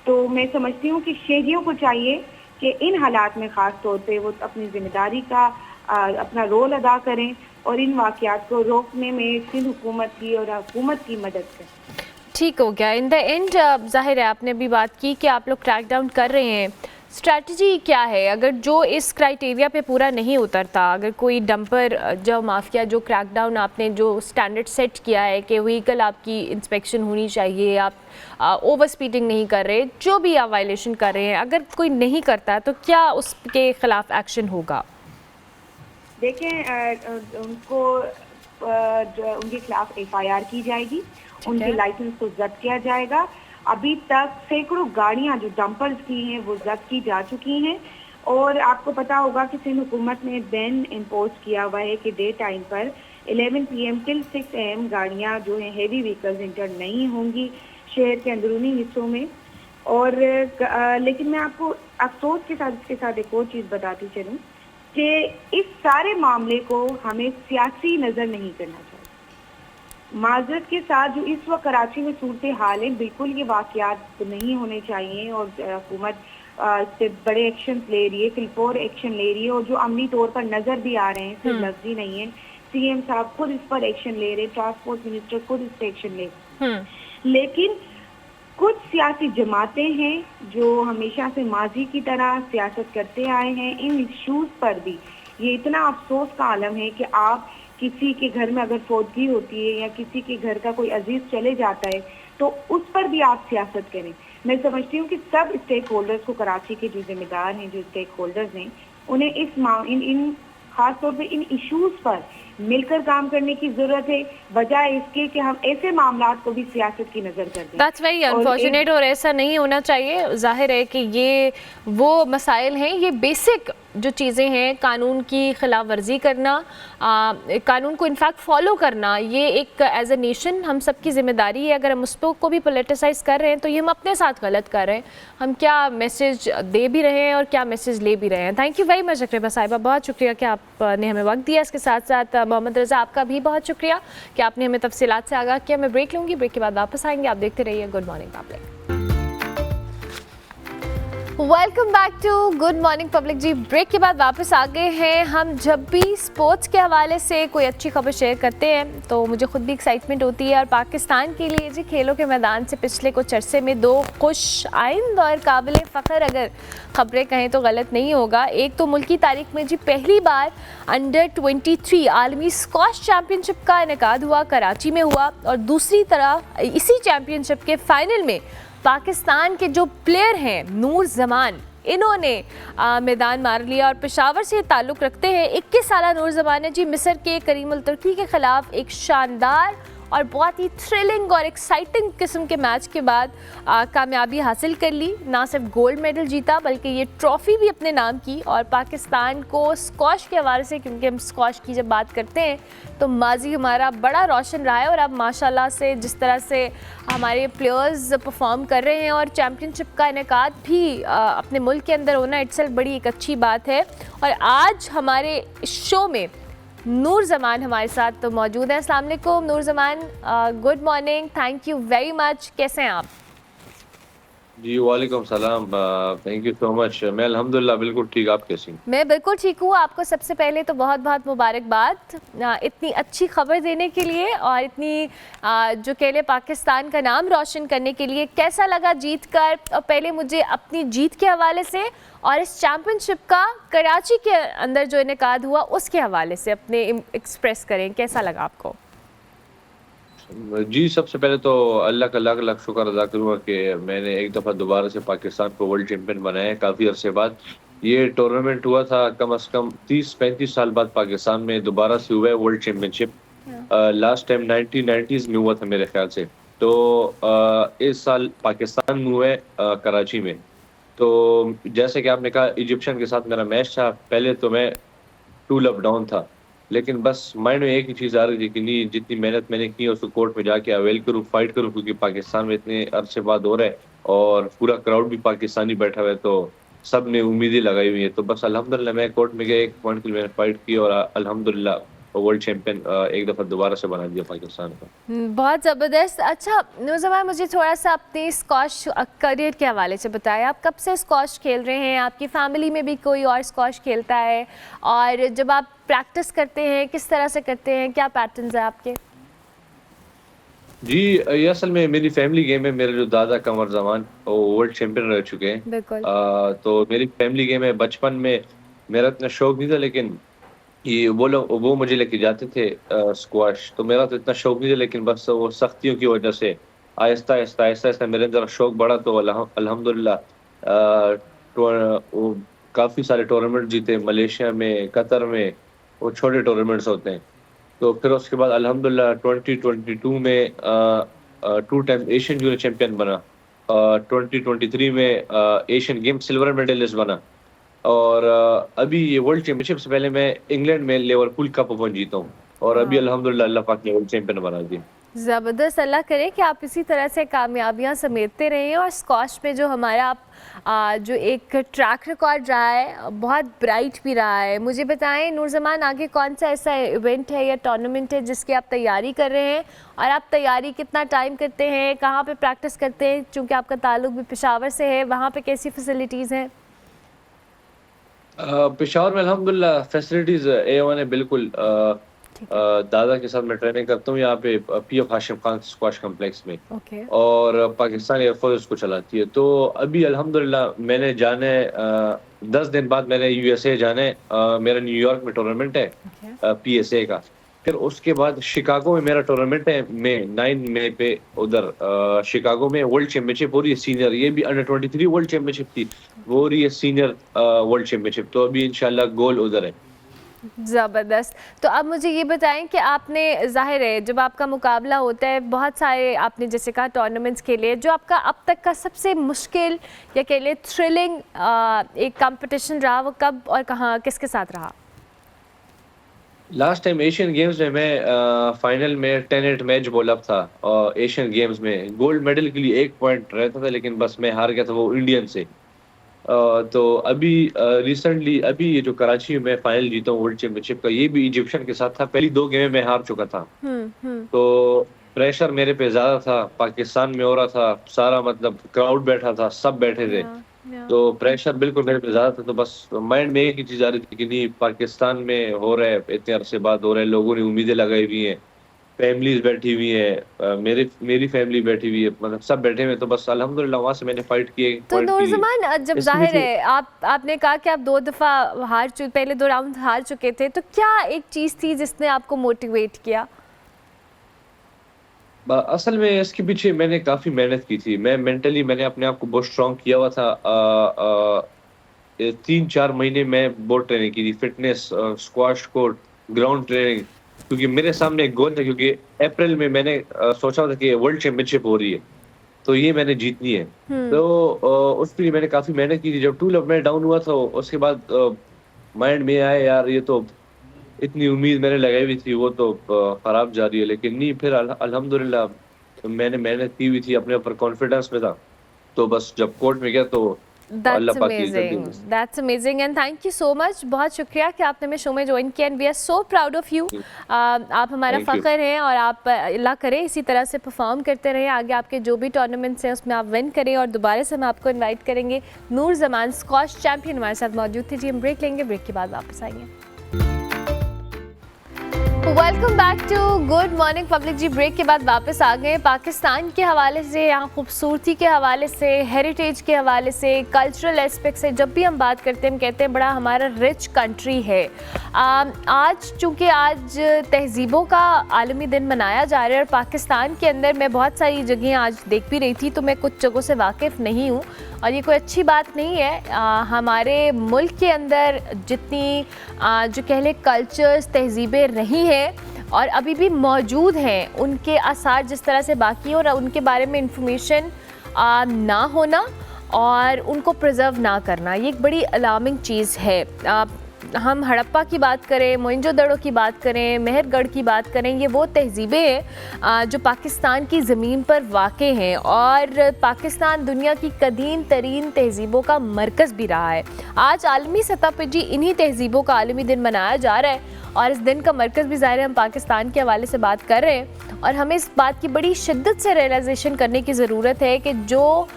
तो मैं समझती हूँ कि शहरियों को चाहिए कि इन हालात में खास तौर पे वो अपनी जिम्मेदारी का अपना रोल अदा करें और इन वाकयात को रोकने में सिंध हुकूमत की और हुकूमत की मदद करें। ठीक हो गया। इन द एंड जाहिर है आपने भी बात की कि आप लोग क्रैकडाउन कर रहे हैं, स्ट्रैटेजी क्या है अगर जो इस क्राइटेरिया पे पूरा नहीं उतरता, अगर कोई डंपर जो माफिया जो क्रैकडाउन आपने जो स्टैंडर्ड सेट किया है कि व्हीकल आपकी इंस्पेक्शन होनी चाहिए, आप ओवर स्पीडिंग नहीं कर रहे, जो भी आप वायलेशन कर रहे हैं, अगर कोई नहीं करता तो क्या उसके खिलाफ एक्शन होगा? देखें उनको उनके खिलाफ एफआईआर की जाएगी, उनके लाइसेंस को जब्त किया जाएगा। अभी तक सैकड़ों गाड़ियां जो डंपर्स की हैं वो जब्त की जा चुकी हैं और आपको पता होगा कि सिंध हुकूमत ने बैन इम्पोज किया हुआ है कि डे टाइम पर 11 PM टिल 6 AM गाड़ियां जो हैं हेवी व्हीकल्स इंटर नहीं होंगी शहर के अंदरूनी हिस्सों में। और लेकिन मैं आपको अफसोस के साथ इसके साथ एक और चीज़ बताती चलूँ कि इस सारे मामले को हमें सियासी नज़र नहीं करना चाहिए। माजरत के साथ जो इस वक्त कराची में सूरत हाल है, बिल्कुल ये वाकयात नहीं होने चाहिए और हुकूमत से बड़े एक्शन ले रही है, फिलफोर एक्शन ले रही है, और जो अमली तौर पर नजर भी आ रहे हैं, सिर्फ लफ्जी नहीं है। सीएम साहब खुद इस पर एक्शन ले रहे, ट्रांसपोर्ट मिनिस्टर खुद इस पर एक्शन ले रहे। लेकिन कुछ सियासी जमातें हैं जो हमेशा से माजी की तरह सियासत करते आए हैं। इन इश्यूज पर भी ये इतना अफसोस का आलम है कि आप किसी के घर में अगर फौतगी होती है या किसी के घर का कोई अजीज चले जाता है तो उस पर भी आप सियासत करें। मैं समझती हूँ कि सब स्टेक होल्डर्स को, कराची के जो जिम्मेदार हैं, जो स्टेक होल्डर्स हैं, उन्हें इन खास तौर पे इन इश्यूज पर मिलकर काम करने की जरूरत है, बजाय इसके कि हम ऐसे मामलात को भी सियासत की नजर कर दें। दैट्स वेरी अनफॉर्चुनेट, और ऐसा नहीं होना चाहिए। जाहिर है कि ये वो मसाइल हैं, ये बेसिक जो चीज़ें हैं, कानून की खिलाफ वर्जी करना, कानून को इनफैक्ट फॉलो करना, ये एक एज ए नेशन हम सबकी ज़िम्मेदारी है। अगर हम उसको भी पोलिटिसाइज कर रहे हैं तो ये हम अपने साथ गलत कर रहे हैं। हम क्या मैसेज दे भी रहे हैं और क्या मैसेज ले भी रहे हैं। थैंक यू वेरी मच अकरबा साहिबा, बहुत शुक्रिया कि आपने हमें वक्त दिया। इसके साथ साथ मोहम्मद रज़ा, आपका भी बहुत शुक्रिया कि आपने हमें तफसीलात से आगाह किया। मैं ब्रेक लूँगी, ब्रेक के बाद वापस आएंगे। आप देखते रहिए good morning public. Welcome back to good morning public. जी, ब्रेक के बाद वापस आ गए हैं। हम जब भी स्पोर्ट्स के हवाले से कोई अच्छी खबर शेयर करते हैं तो मुझे खुद भी एक्साइटमेंट होती है, और पाकिस्तान के लिए जी खेलों के मैदान से पिछले कुछ अरसे में दो खुश आइंद और काबिल फ़ख्र अगर ख़बरें कहें तो गलत नहीं होगा। एक तो मुल्क की तारीख में जी पहली बार अंडर 23 आलमी स्क्वाश चैम्पियनशिप का इनेकाद हुआ, कराची में हुआ, और दूसरी तरफ इसी चैम्पियनशिप के फाइनल में पाकिस्तान के जो प्लेयर हैं नूर जमान, इन्होंने मैदान मार लिया और पेशावर से ताल्लुक़ रखते हैं। 21 साल नूर जमान ने जी मिस्र के करीम अल तुर्की के ख़िलाफ़ एक शानदार और बहुत ही थ्रिलिंग और एक्साइटिंग किस्म के मैच के बाद कामयाबी हासिल कर ली। ना सिर्फ गोल्ड मेडल जीता बल्कि ये ट्रॉफ़ी भी अपने नाम की, और पाकिस्तान को स्क्वाश के हवाले से, क्योंकि हम स्क्वाश की जब बात करते हैं तो माजी हमारा बड़ा रोशन रहा है, और अब माशाल्लाह से जिस तरह से हमारे प्लेयर्स परफॉर्म कर रहे हैं और चैम्पियनशिप का इनेकाद भी अपने मुल्क के अंदर होना इट्सेल्फ बड़ी एक अच्छी बात है। और आज हमारे शो में नूर जमान हमारे साथ तो मौजूद हैं। अस्सलाम वालेकुम Noor Zaman, good morning, thank you very much. कैसे हैं आप? जी वालेकुम सलाम, थैंक यू सो मच। मैं अल्हम्दुलिल्लाह बिल्कुल ठीक, आप कैसी हैं? मैं बिल्कुल ठीक हूँ। आपको सबसे पहले तो बहुत बहुत मुबारकबाद इतनी अच्छी खबर देने के लिए, और इतनी जो कह ले पाकिस्तान का नाम रोशन करने के लिए। कैसा लगा जीत कर? और पहले मुझे अपनी जीत के हवाले से और इस चैम्पियनशिप का कराची के अंदर जो इनेकाद हुआ उसके हवाले से अपने एक्सप्रेस करें, कैसा लगा आपको? जी सबसे पहले तो अल्लाह का लाख लाख शुक्र अदा करूँगा कि मैंने एक दफ़ा दोबारा से पाकिस्तान को वर्ल्ड चैम्पियन बनाया है काफ़ी अरसे बाद। ये टूर्नामेंट हुआ था कम से कम 30-35 साल बाद पाकिस्तान में दोबारा से हुआ है world championship. Last time 1990s में हुआ था मेरे ख्याल से। तो इस साल पाकिस्तान में हुआ है कराची में। तो जैसे कि आपने कहा इजिप्शियन के साथ मेरा मैच था, पहले तो मैं 2 अप डाउन था, लेकिन बस माइंड में एक ही चीज़ आ रही थी कि नहीं, जितनी मेहनत मैंने की उसको कोर्ट में जाके अवेल करूँ, फाइट करूँ, क्योंकि पाकिस्तान में इतने अरसे बाद हो रहा है और पूरा क्राउड भी पाकिस्तानी बैठा हुआ है, तो सब ने उम्मीदें लगाई हुई है। तो बस अल्हम्दुलिल्लाह मैं कोर्ट में गया, एक पॉइंट के लिए मैंने फाइट की और अल्हम्दुलिल्लाह वर्ल्ड चैम्पियन एक दफ़ा दोबारा से बना दिया पाकिस्तान को। बहुत ज़बरदस्त। अच्छा नूरजमान, मुझे थोड़ा सा अपने स्क्वाश करियर के हवाले से बताएं। आप कब से स्क्वाश खेल रहे हैं? आपकी फैमिली में भी कोई और स्क्वाश खेलता है? और जब आप प्रैक्टिस करते हैं किस तरह से करते हैं, क्या पैटर्न्स हैं आपके? जी ये असल में मेरी फैमिली गेम है। मेरे जो दादा कमर जमान वो वर्ल्ड चैम्पियन रह चुके हैं। बिल्कुल। तो मेरी फैमिली गेम है। बचपन में मेरा इतना शौक नहीं था, लेकिन ये वो मुझे लेके जाते थे स्क्वाश, तो मेरा तो इतना शौक नहीं था, लेकिन बस वो सख्तियों की वजह से आहिस्ता आहिस्ता आहिस्ता आहिस्ता मेरे अंदर शौक बढ़ा। तो अल्हम्दुलिल्लाह वो काफ़ी सारे टूर्नामेंट जीते मलेशिया में, कतर में, वो छोटे टूर्नामेंट्स होते हैं। तो फिर उसके बाद अल्हम्दुलिल्लाह 2022 में 2 टाइम एशियन जूनियर चैम्पियन बना, 2023 में एशियन गेम सिल्वर मेडलिस्ट बना, और अभी ये वर्ल्ड चैंपियनशिप से पहले मैं इंग्लैंड में लिवरपूल कप अपन जीता हूँ, और अभी अल्हम्दुलिल्लाह अल्लाह पाक ने वर्ल्ड चैंपियन बना दिया। ज़बरदस्त, अल्लाह करे कि आप इसी तरह से कामयाबियां समेटते रहें और स्क्वाश में जो हमारा जो एक ट्रैक रिकॉर्ड रहा है बहुत ब्राइट भी रहा है। मुझे बताएं नूरजमान, आगे कौन सा ऐसा इवेंट है या टूर्नामेंट है जिसकी आप तैयारी कर रहे हैं, और आप तैयारी कितना टाइम करते हैं, कहाँ पे प्रैक्टिस करते हैं? चूँकि आपका ताल्लुक भी पेशावर से है, वहाँ पे कैसी फैसिलिटीज़ हैं? पेशावर में अल्हम्दुलिल्लाह फैसिलिटीज़ A1 है बिल्कुल। दादा के साथ मैं ट्रेनिंग करता हूँ यहाँ पे PF Hashim Khan squash complex में, ओके। और पाकिस्तान एयरफोर्स उसको चलाती है। तो अभी अल्हम्दुलिल्लाह मैंने जाना है 10 दिन बाद मैंने USA जाना है। मेरा न्यूयॉर्क में टूर्नामेंट है PSA का। फिर उसके बाद शिकागो में मेरा टूर्नामेंट है 9 मई पे उधर शिकागो में। वर्ल्ड चैंपियनशिप हो रही है सीनियर, ये भी अंडर 23 वर्ल्ड चैंपियनशिप थी, वो हो रही है सीनियर वर्ल्ड चैंपियनशिप। तो अभी इंशाल्लाह गोल उधर है। ज़बरदस्त। तो अब मुझे ये बताएं कि आपने, ज़ाहिर है जब आपका मुकाबला होता है बहुत सारे, आपने जैसे कहा टूर्नामेंट्स के लिए, जो आपका अब तक का सबसे मुश्किल या कह लें थ्रिलिंग एक कंपटीशन रहा, वो कब और कहाँ किसके साथ रहा? लास्ट टाइम एशियन गेम्स में मैं फाइनल में 10-8 मैच बॉल अप था, और एशियन गेम्स में गोल्ड मेडल के लिए 1 पॉइंट रहता था, लेकिन बस मैं हार गया था वो इंडियन से। तो अभी रिसेंटली अभी ये जो कराची में मैं फाइनल जीता हूँ वर्ल्ड चैंपियनशिप का, ये भी इजिप्शियन के साथ था। पहली 2 गेमें मैं हार चुका था। तो प्रेशर मेरे पे ज्यादा था, पाकिस्तान में हो रहा था सारा, मतलब क्राउड बैठा था, सब बैठे थे। तो प्रेशर बिल्कुल मेरे पे ज्यादा था। तो बस माइंड में एक ही चीज आ रही थी कि नहीं, पाकिस्तान में हो रहा है, इतने अरसे बाद हो रहा है, लोगों ने उम्मीदें लगाई हुई हैं, फैमिलीज बैठी हुई है, मेरी फैमिली बैठी हुई है, मतलब सब बैठे हुए। तो बस अल्हम्दुलिल्लाह वहाँ से मैंने फाइट किए। तो नूरजमान, जब जाहिर है आपने कहा कि आप 2 दफ़ा पहले 2 राउंड हार चुके थे, तो क्या एक चीज़ थी जिसने आपको मोटिवेट किया? असल में इसके पीछे मैंने काफ़ी मेहनत की थी। मैं मेंटली मैंने अपने आप को बहुत स्ट्रॉन्ग किया हुआ था। 3-4 महीने मैं बहुत ट्रेनिंग की थी, fitness, squash court, ground training, क्योंकि मेरे सामने एक गोल था। क्योंकि अप्रैल में मैंने सोचा था कि वर्ल्ड चैंपियनशिप हो रही है, तो ये मैंने जीतनी है। तो उसके लिए मैंने काफ़ी मेहनत की थी। जब 2 लेवल में डाउन हुआ था, उसके बाद माइंड में आया यार ये तो इतनी उम्मीद मैंने लगाई हुई थी, वो तो खराब जा रही है। लेकिन नहीं, फिर अल्हम्दुलिल्लाह मैंने मेहनत की हुई थी, अपने ऊपर कॉन्फिडेंस में था। तो बस जब कोर्ट में गया तो अल्लाह पाक की इज्जत दी। That's amazing and thank you so much। बहुत शुक्रिया कि आपने हमें शो में ज्वाइन किया and we are so proud of you। आप हमारा फ़ख्र हैं, और आप अल्लाह करे इसी तरह से परफॉर्म करते रहें। आगे आपके जो भी टूर्नामेंट्स हैं उसमें आप विन करें, और दोबारा से हम आपको इनवाइट करेंगे। नूरजमान स्क्वाश चैम्पियन हमारे साथ मौजूद थे जी। हम ब्रेक लेंगे, ब्रेक के बाद वापस आएंगे। Welcome back to good morning public जी। ब्रेक के बाद वापस आ गए। पाकिस्तान के हवाले से, यहाँ खूबसूरती के हवाले से, हेरिटेज के हवाले से, कल्चरल एस्पेक्ट से जब भी हम बात करते हैं, हम कहते हैं बड़ा हमारा रिच कंट्री है। आज चूँकि आज तहज़ीबों का आलमी दिन मनाया जा रहा है, और पाकिस्तान के अंदर मैं बहुत सारी जगहें आज देख भी रही थी, तो मैं कुछ जगहों से वाकिफ़ नहीं हूँ, और ये कोई अच्छी बात नहीं है। हमारे मुल्क के अंदर जितनी जो कह लें कल्चर्स, तहज़ीबें रही हैं और अभी भी मौजूद हैं, उनके आसार जिस तरह से बाकी हैं, और उनके बारे में इंफॉर्मेशन ना होना और उनको प्रिजर्व ना करना, ये एक बड़ी अलार्मिंग चीज़ है। हम हड़प्पा की बात करें, मोइंजोदड़ो की बात करें, मेहरगढ़ की बात करें, ये वो तहज़ीबें हैं जो पाकिस्तान की ज़मीन पर वाक़ हैं, और पाकिस्तान दुनिया की कदीम तरीन तहज़ीबों का मरकज़ भी रहा है। आज आलमी सतह पर जी इन्हीं तहज़ीबों का आलमी दिन मनाया जा रहा है, और इस दिन का मरकज़ भी ज़ाहिर है हम पाकिस्तान के हवाले से बात कर रहे हैं, और हमें इस बात की बड़ी शिद्दत से रियलाइजेशन करने की ज़रूरत है कि जो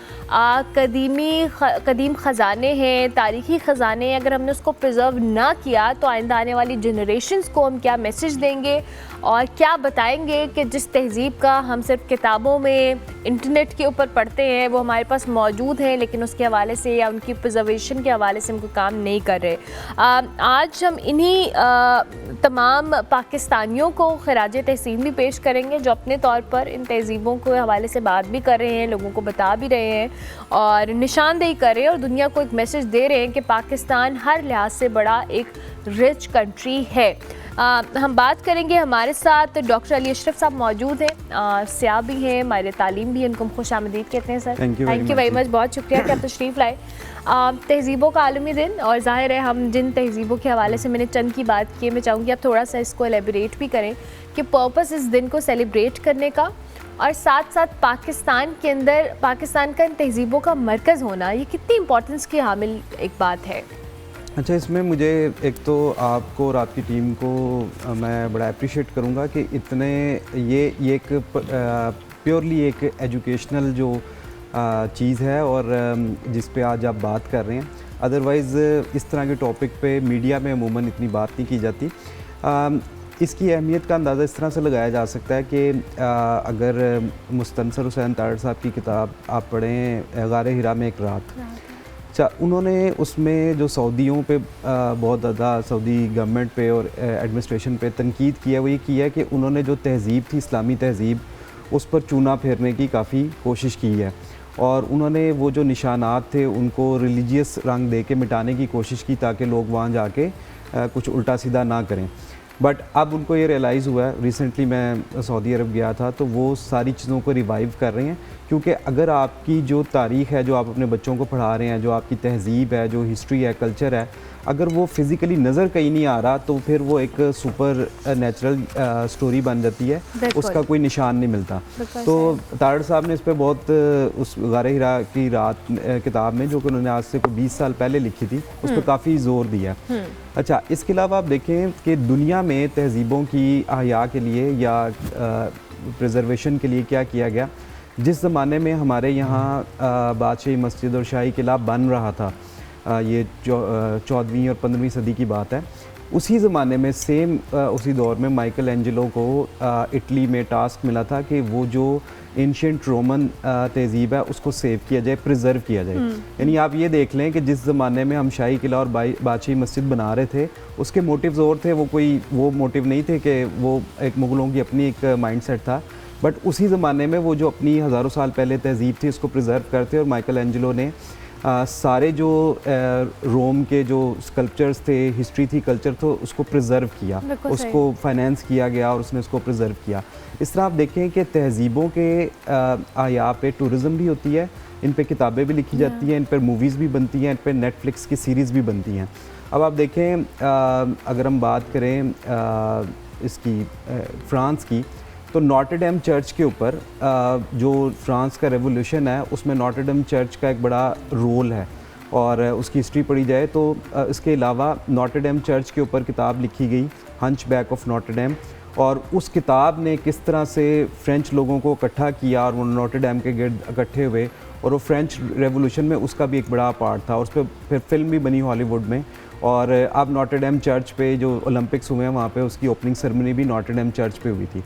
कदीम ख़जाने हैं, तारीख़ी ख़जाने, अगर हमने उसको प्रिजर्व ना किया तो आइंदा आने वाली जनरेशन्स को हम क्या मैसेज देंगे और क्या बताएंगे कि जिस तहज़ीब का हम सिर्फ किताबों में, इंटरनेट के ऊपर पढ़ते हैं, वो हमारे पास मौजूद है, लेकिन उसके हवाले से या उनकी प्रिजर्वेशन के हवाले से हम कोई काम नहीं कर रहे। आज हम इन्हीं तमाम पाकिस्तानियों को खिराज तहसीन भी पेश करेंगे, जो अपने तौर पर इन तहज़ीबों के हवाले से बात भी कर रहे हैं, लोगों को बता भी रहे हैं और निशानदेही कर रहे हैं, और दुनिया को एक मैसेज दे रहे हैं कि पाकिस्तान हर लिहाज से बड़ा एक रिच कंट्री है। हम बात करेंगे, हमारे साथ डॉक्टर अली अशरफ साहब मौजूद हैं, स्याह भी हैं, माहिर तालीम भी हैं, उनको खुश आमदीद कहते हैं sir. Thank you very much, बहुत शुक्रिया कि आप तशरीफ़ लाए। तहज़ीबों का आलमी दिन, और ज़ाहिर है हम जिन तहज़ीबों के हवाले से मैंने चंद की बात की, मैं चाहूँगी आप थोड़ा सा इसको एलेबरेट भी करें कि पर्पस इस दिन को सेलिब्रेट करने का और साथ साथ पाकिस्तान के अंदर पाकिस्तान का इन तहज़ीबों का मरकज़ होना, ये कितनी इम्पोर्टेंस की हामिल एक बात है। अच्छा, इसमें मुझे एक तो आपको और आपकी टीम को मैं बड़ा अप्रिशिएट करूँगा कि इतने ये एक प्योरली एक एजुकेशनल जो चीज़ है और जिस पे आज आप बात कर रहे हैं। अदरवाइज़ इस तरह के टॉपिक पे मीडिया में अमूमन इतनी बात नहीं की जाती। इसकी अहमियत का अंदाज़ा इस तरह से लगाया जा सकता है कि अगर मुस्तनसर हुसैन तारड़ साहब की किताब आप पढ़ें, गारे हिरा में एक रात, अच्छा, उन्होंने उसमें जो सऊदियों पे बहुत ज़्यादा सऊदी गवर्नमेंट पे और एडमिनिस्ट्रेशन पे तनकीद किया, वो ये किया है कि उन्होंने जो तहज़ीब थी, इस्लामी तहज़ीब, उस पर चूना फेरने की काफ़ी कोशिश की है और उन्होंने वो जो निशानात थे उनको रिलीजियस रंग दे के मिटाने की कोशिश की ताकि लोग वहाँ जाके कुछ उल्टा सीधा ना करें। बट अब उनको ये रियलाइज़ हुआ है, रिसेंटली मैं सऊदी अरब गया था, तो वो सारी चीज़ों को रिवाइव कर रहे हैं, क्योंकि अगर आपकी जो तारीख़ है, जो आप अपने बच्चों को पढ़ा रहे हैं, जो आपकी तहज़ीब है, जो हिस्ट्री है, कल्चर है, अगर वो फ़िज़िकली नज़र कहीं नहीं आ रहा तो फिर वो एक सुपर नेचुरल स्टोरी बन जाती है, उसका कोई निशान नहीं मिलता। तो तारड़ साहब ने इस पर बहुत उस गारे हिरा की रात किताब में, जो कि उन्होंने आज से 20 साल पहले लिखी थी, उस पर काफ़ी ज़ोर दिया। अच्छा, इसके अलावा आप देखें कि दुनिया में तहज़ीबों की अहया के लिए या प्रिजर्वेशन के लिए क्या किया गया। जिस ज़माने में हमारे यहाँ बादशाही मस्जिद और शाही किला बन रहा था, ये 14वीं और 15वीं सदी की बात है, उसी ज़माने में सेम उसी दौर में माइकल एंजेलो को इटली में टास्क मिला था कि वो जो एंशिएंट रोमन तहज़ीब है उसको सेव किया जाए, प्रिजर्व किया जाए। यानी आप ये देख लें कि जिस ज़माने में हम शाही किला और बादशाही मस्जिद बना रहे थे, उसके मोटिव्स और थे, वो मोटिव नहीं थे कि वो एक मुग़लों की अपनी एक माइंडसेट था, बट उसी ज़माने में वो जो अपनी हज़ारों साल पहले तहज़ीब थी उसको प्रिजर्व करते, और माइकल एंजेलो ने सारे जो रोम के जो स्कल्पचर्स थे, हिस्ट्री थी, कल्चर तो उसको प्रिजर्व किया, उसको फाइनेंस किया गया और उसने उसको प्रिजर्व किया। इस तरह आप देखें कि तहज़ीबों के आया पे टूरिज़म भी होती है, इन पे किताबें भी लिखी जाती हैं, इन पर मूवीज़ भी बनती हैं, इन पर नेटफ्लिक्स की सीरीज़ भी बनती हैं। अब आप देखें, अगर हम बात करें इसकी फ्रांस की, तो नॉटर डेम चर्च के ऊपर जो फ्रांस का रेवोल्यूशन है उसमें नॉटर डेम चर्च का एक बड़ा रोल है, और उसकी हिस्ट्री पढ़ी जाए तो इसके अलावा नॉटर डेम चर्च के ऊपर किताब लिखी गई, हंचबैक ऑफ नॉटर डेम, और उस किताब ने किस तरह से फ्रेंच लोगों को इकट्ठा किया और वो नॉटर डेम के गिर्द इकट्ठे हुए, और वो फ्रेंच रेवोल्यूशन में उसका भी एक बड़ा पार्ट था, और उस पर फिर फिल्म भी बनी हॉलीवुड में। और अब नॉटर डेम चर्च पे जो ओलंपिक्स हुए हैं वहाँ पे उसकी ओपनिंग सेरेमनी भी नॉटर डेम चर्च पे हुई थी।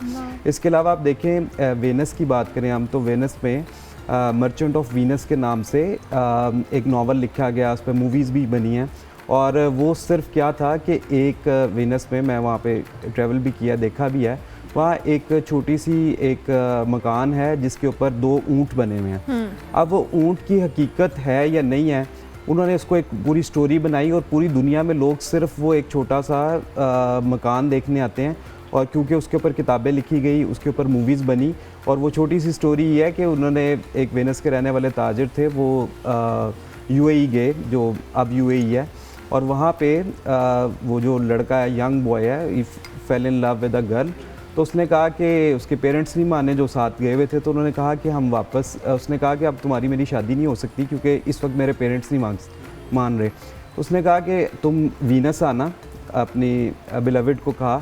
इसके अलावा आप देखें, वेनस की बात करें हम, तो वेनस में मर्चेंट ऑफ वीनस के नाम से एक नावल लिखा गया, उस पर मूवीज़ भी बनी हैं, और वो सिर्फ क्या था कि एक वेनस में, मैं वहाँ पे ट्रैवल भी किया, देखा भी है, वहाँ एक छोटी सी एक मकान है जिसके ऊपर 2 ऊँट बने हुए हैं। अब वो ऊँट की हकीकत है या नहीं है, उन्होंने इसको एक पूरी स्टोरी बनाई, और पूरी दुनिया में लोग सिर्फ वो एक छोटा सा मकान देखने आते हैं, और क्योंकि उसके ऊपर किताबें लिखी गई, उसके ऊपर मूवीज़ बनी, और वो छोटी सी स्टोरी ये है कि उन्होंने, एक वेनस के रहने वाले ताजिर थे, वो UAE गए, जो अब UAE है, और वहाँ पे वो जो लड़का है, यंग बॉय है, he fell in love with a girl, तो उसने कहा कि उसके पेरेंट्स नहीं माने जो साथ गए हुए थे, तो उन्होंने कहा कि हम वापस, उसने कहा कि अब तुम्हारी मेरी शादी नहीं हो सकती क्योंकि इस वक्त मेरे पेरेंट्स नहीं मान रहे। तो उसने कहा कि तुम वीनस आना, अपनी बिलविड को कहा,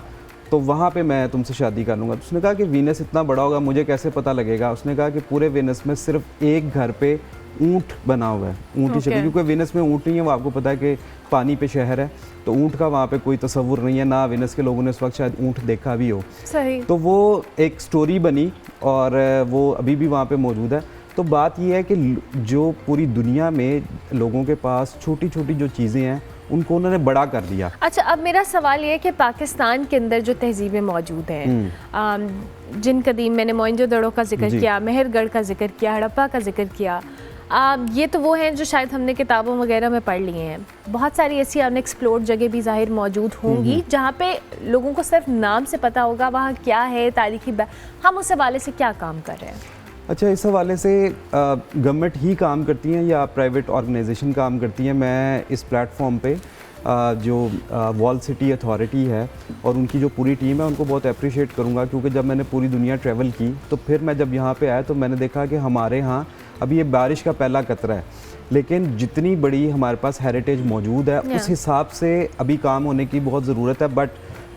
तो वहाँ पे मैं तुमसे शादी कर लूँगा। तो उसने कहा कि वीनस इतना बड़ा होगा, मुझे कैसे पता लगेगा। उसने कहा कि पूरे वीनस में सिर्फ एक घर पे ऊँट बना हुआ है, ऊँट ही शक्ल, क्योंकि वीनस में ऊँट नहीं है, वो आपको पता है कि पानी पे शहर है, तो ऊँट का वहाँ पे कोई तस्वुर नहीं है, ना वीनस के लोगों ने उस वक्त शायद ऊँट देखा भी हो। सही। तो वो एक स्टोरी बनी और वो अभी भी वहाँ पे मौजूद है। तो बात ये है कि जो पूरी दुनिया में लोगों के पास छोटी छोटी जो चीज़ें हैं उनको उन्होंने बड़ा कर दिया। अच्छा, अब मेरा सवाल ये है कि पाकिस्तान के अंदर जो तहजीबें मौजूद हैं, जिन कदीम, मैंने मोइंजोदड़ो का जिक्र किया, मेहरगढ़ का जिक्र किया, हड़प्पा का जिक्र किया, ये तो वो हैं जो शायद हमने किताबों वगैरह में पढ़ लिए हैं। बहुत सारी ऐसी अनएक्सप्लोर्ड जगह भी ज़ाहिर मौजूद होंगी जहाँ पे लोगों को सिर्फ नाम से पता होगा वहाँ क्या है, तारीखी हम उस हवाले से क्या काम कर रहे हैं? अच्छा, इस हवाले से गवर्नमेंट ही काम करती हैं या प्राइवेट ऑर्गेनाइजेशन काम करती हैं? मैं इस प्लेटफॉर्म पे जो वॉल सिटी अथॉरिटी है और उनकी जो पूरी टीम है उनको बहुत अप्रिशिएट करूँगा, क्योंकि जब मैंने पूरी दुनिया ट्रैवल की तो फिर मैं जब यहाँ पे आया तो मैंने देखा कि हमारे यहाँ अभी ये बारिश का पहला कतरा है, लेकिन जितनी बड़ी हमारे पास हेरिटेज मौजूद है उस हिसाब से अभी काम होने की बहुत ज़रूरत है। बट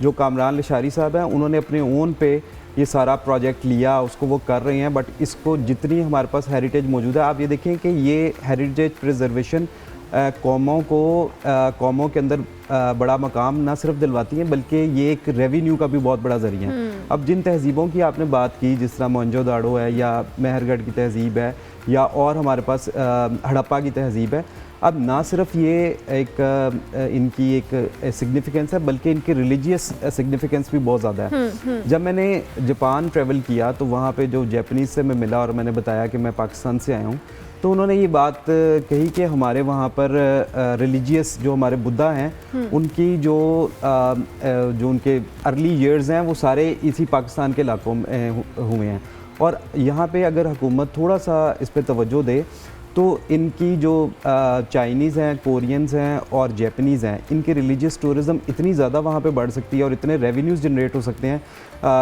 जो कामरान लिशारी साहब हैं उन्होंने अपने ओन पे ये सारा प्रोजेक्ट लिया, उसको वो कर रहे हैं। बट इसको जितनी हमारे पास हेरिटेज मौजूद है, आप ये देखें कि ये हेरिटेज प्रिजर्वेशन कौमों के अंदर बड़ा मकाम ना सिर्फ दिलवाती हैं बल्कि ये एक रेवेन्यू का भी बहुत बड़ा ज़रिया है। अब जिन तहज़ीबों की आपने बात की, जिस तरह मोहनजोदाड़ो है या मेहरगढ़ की तहज़ीब है या और हमारे पास हड़प्पा की तहज़ीब है, अब ना सिर्फ ये एक इनकी एक सिग्निफिकेंस है बल्कि इनकी रिलीजियस सिग्निफिकेंस भी बहुत ज़्यादा है। जब मैंने जापान ट्रैवल किया तो वहाँ पे जो जापानीज़ से मैं मिला और मैंने बताया कि मैं पाकिस्तान से आया हूँ, तो उन्होंने ये बात कही कि हमारे वहाँ पर रिलीजियस जो हमारे बुद्धा हैं उनकी जो उनके अर्ली ईयर्स हैं वो सारे इसी पाकिस्तान के इलाकों में हुए हैं। और यहाँ पे अगर हुकूमत थोड़ा सा इस पे तवज्जो दे तो इनकी जो चाइनीज़ हैं, कोरियंस हैं और जापानीज़ हैं, इनकी रिलीजियस टूरिज़म इतनी ज़्यादा वहाँ पे बढ़ सकती है और इतने रेवेन्यूज़ जनरेट हो सकते हैं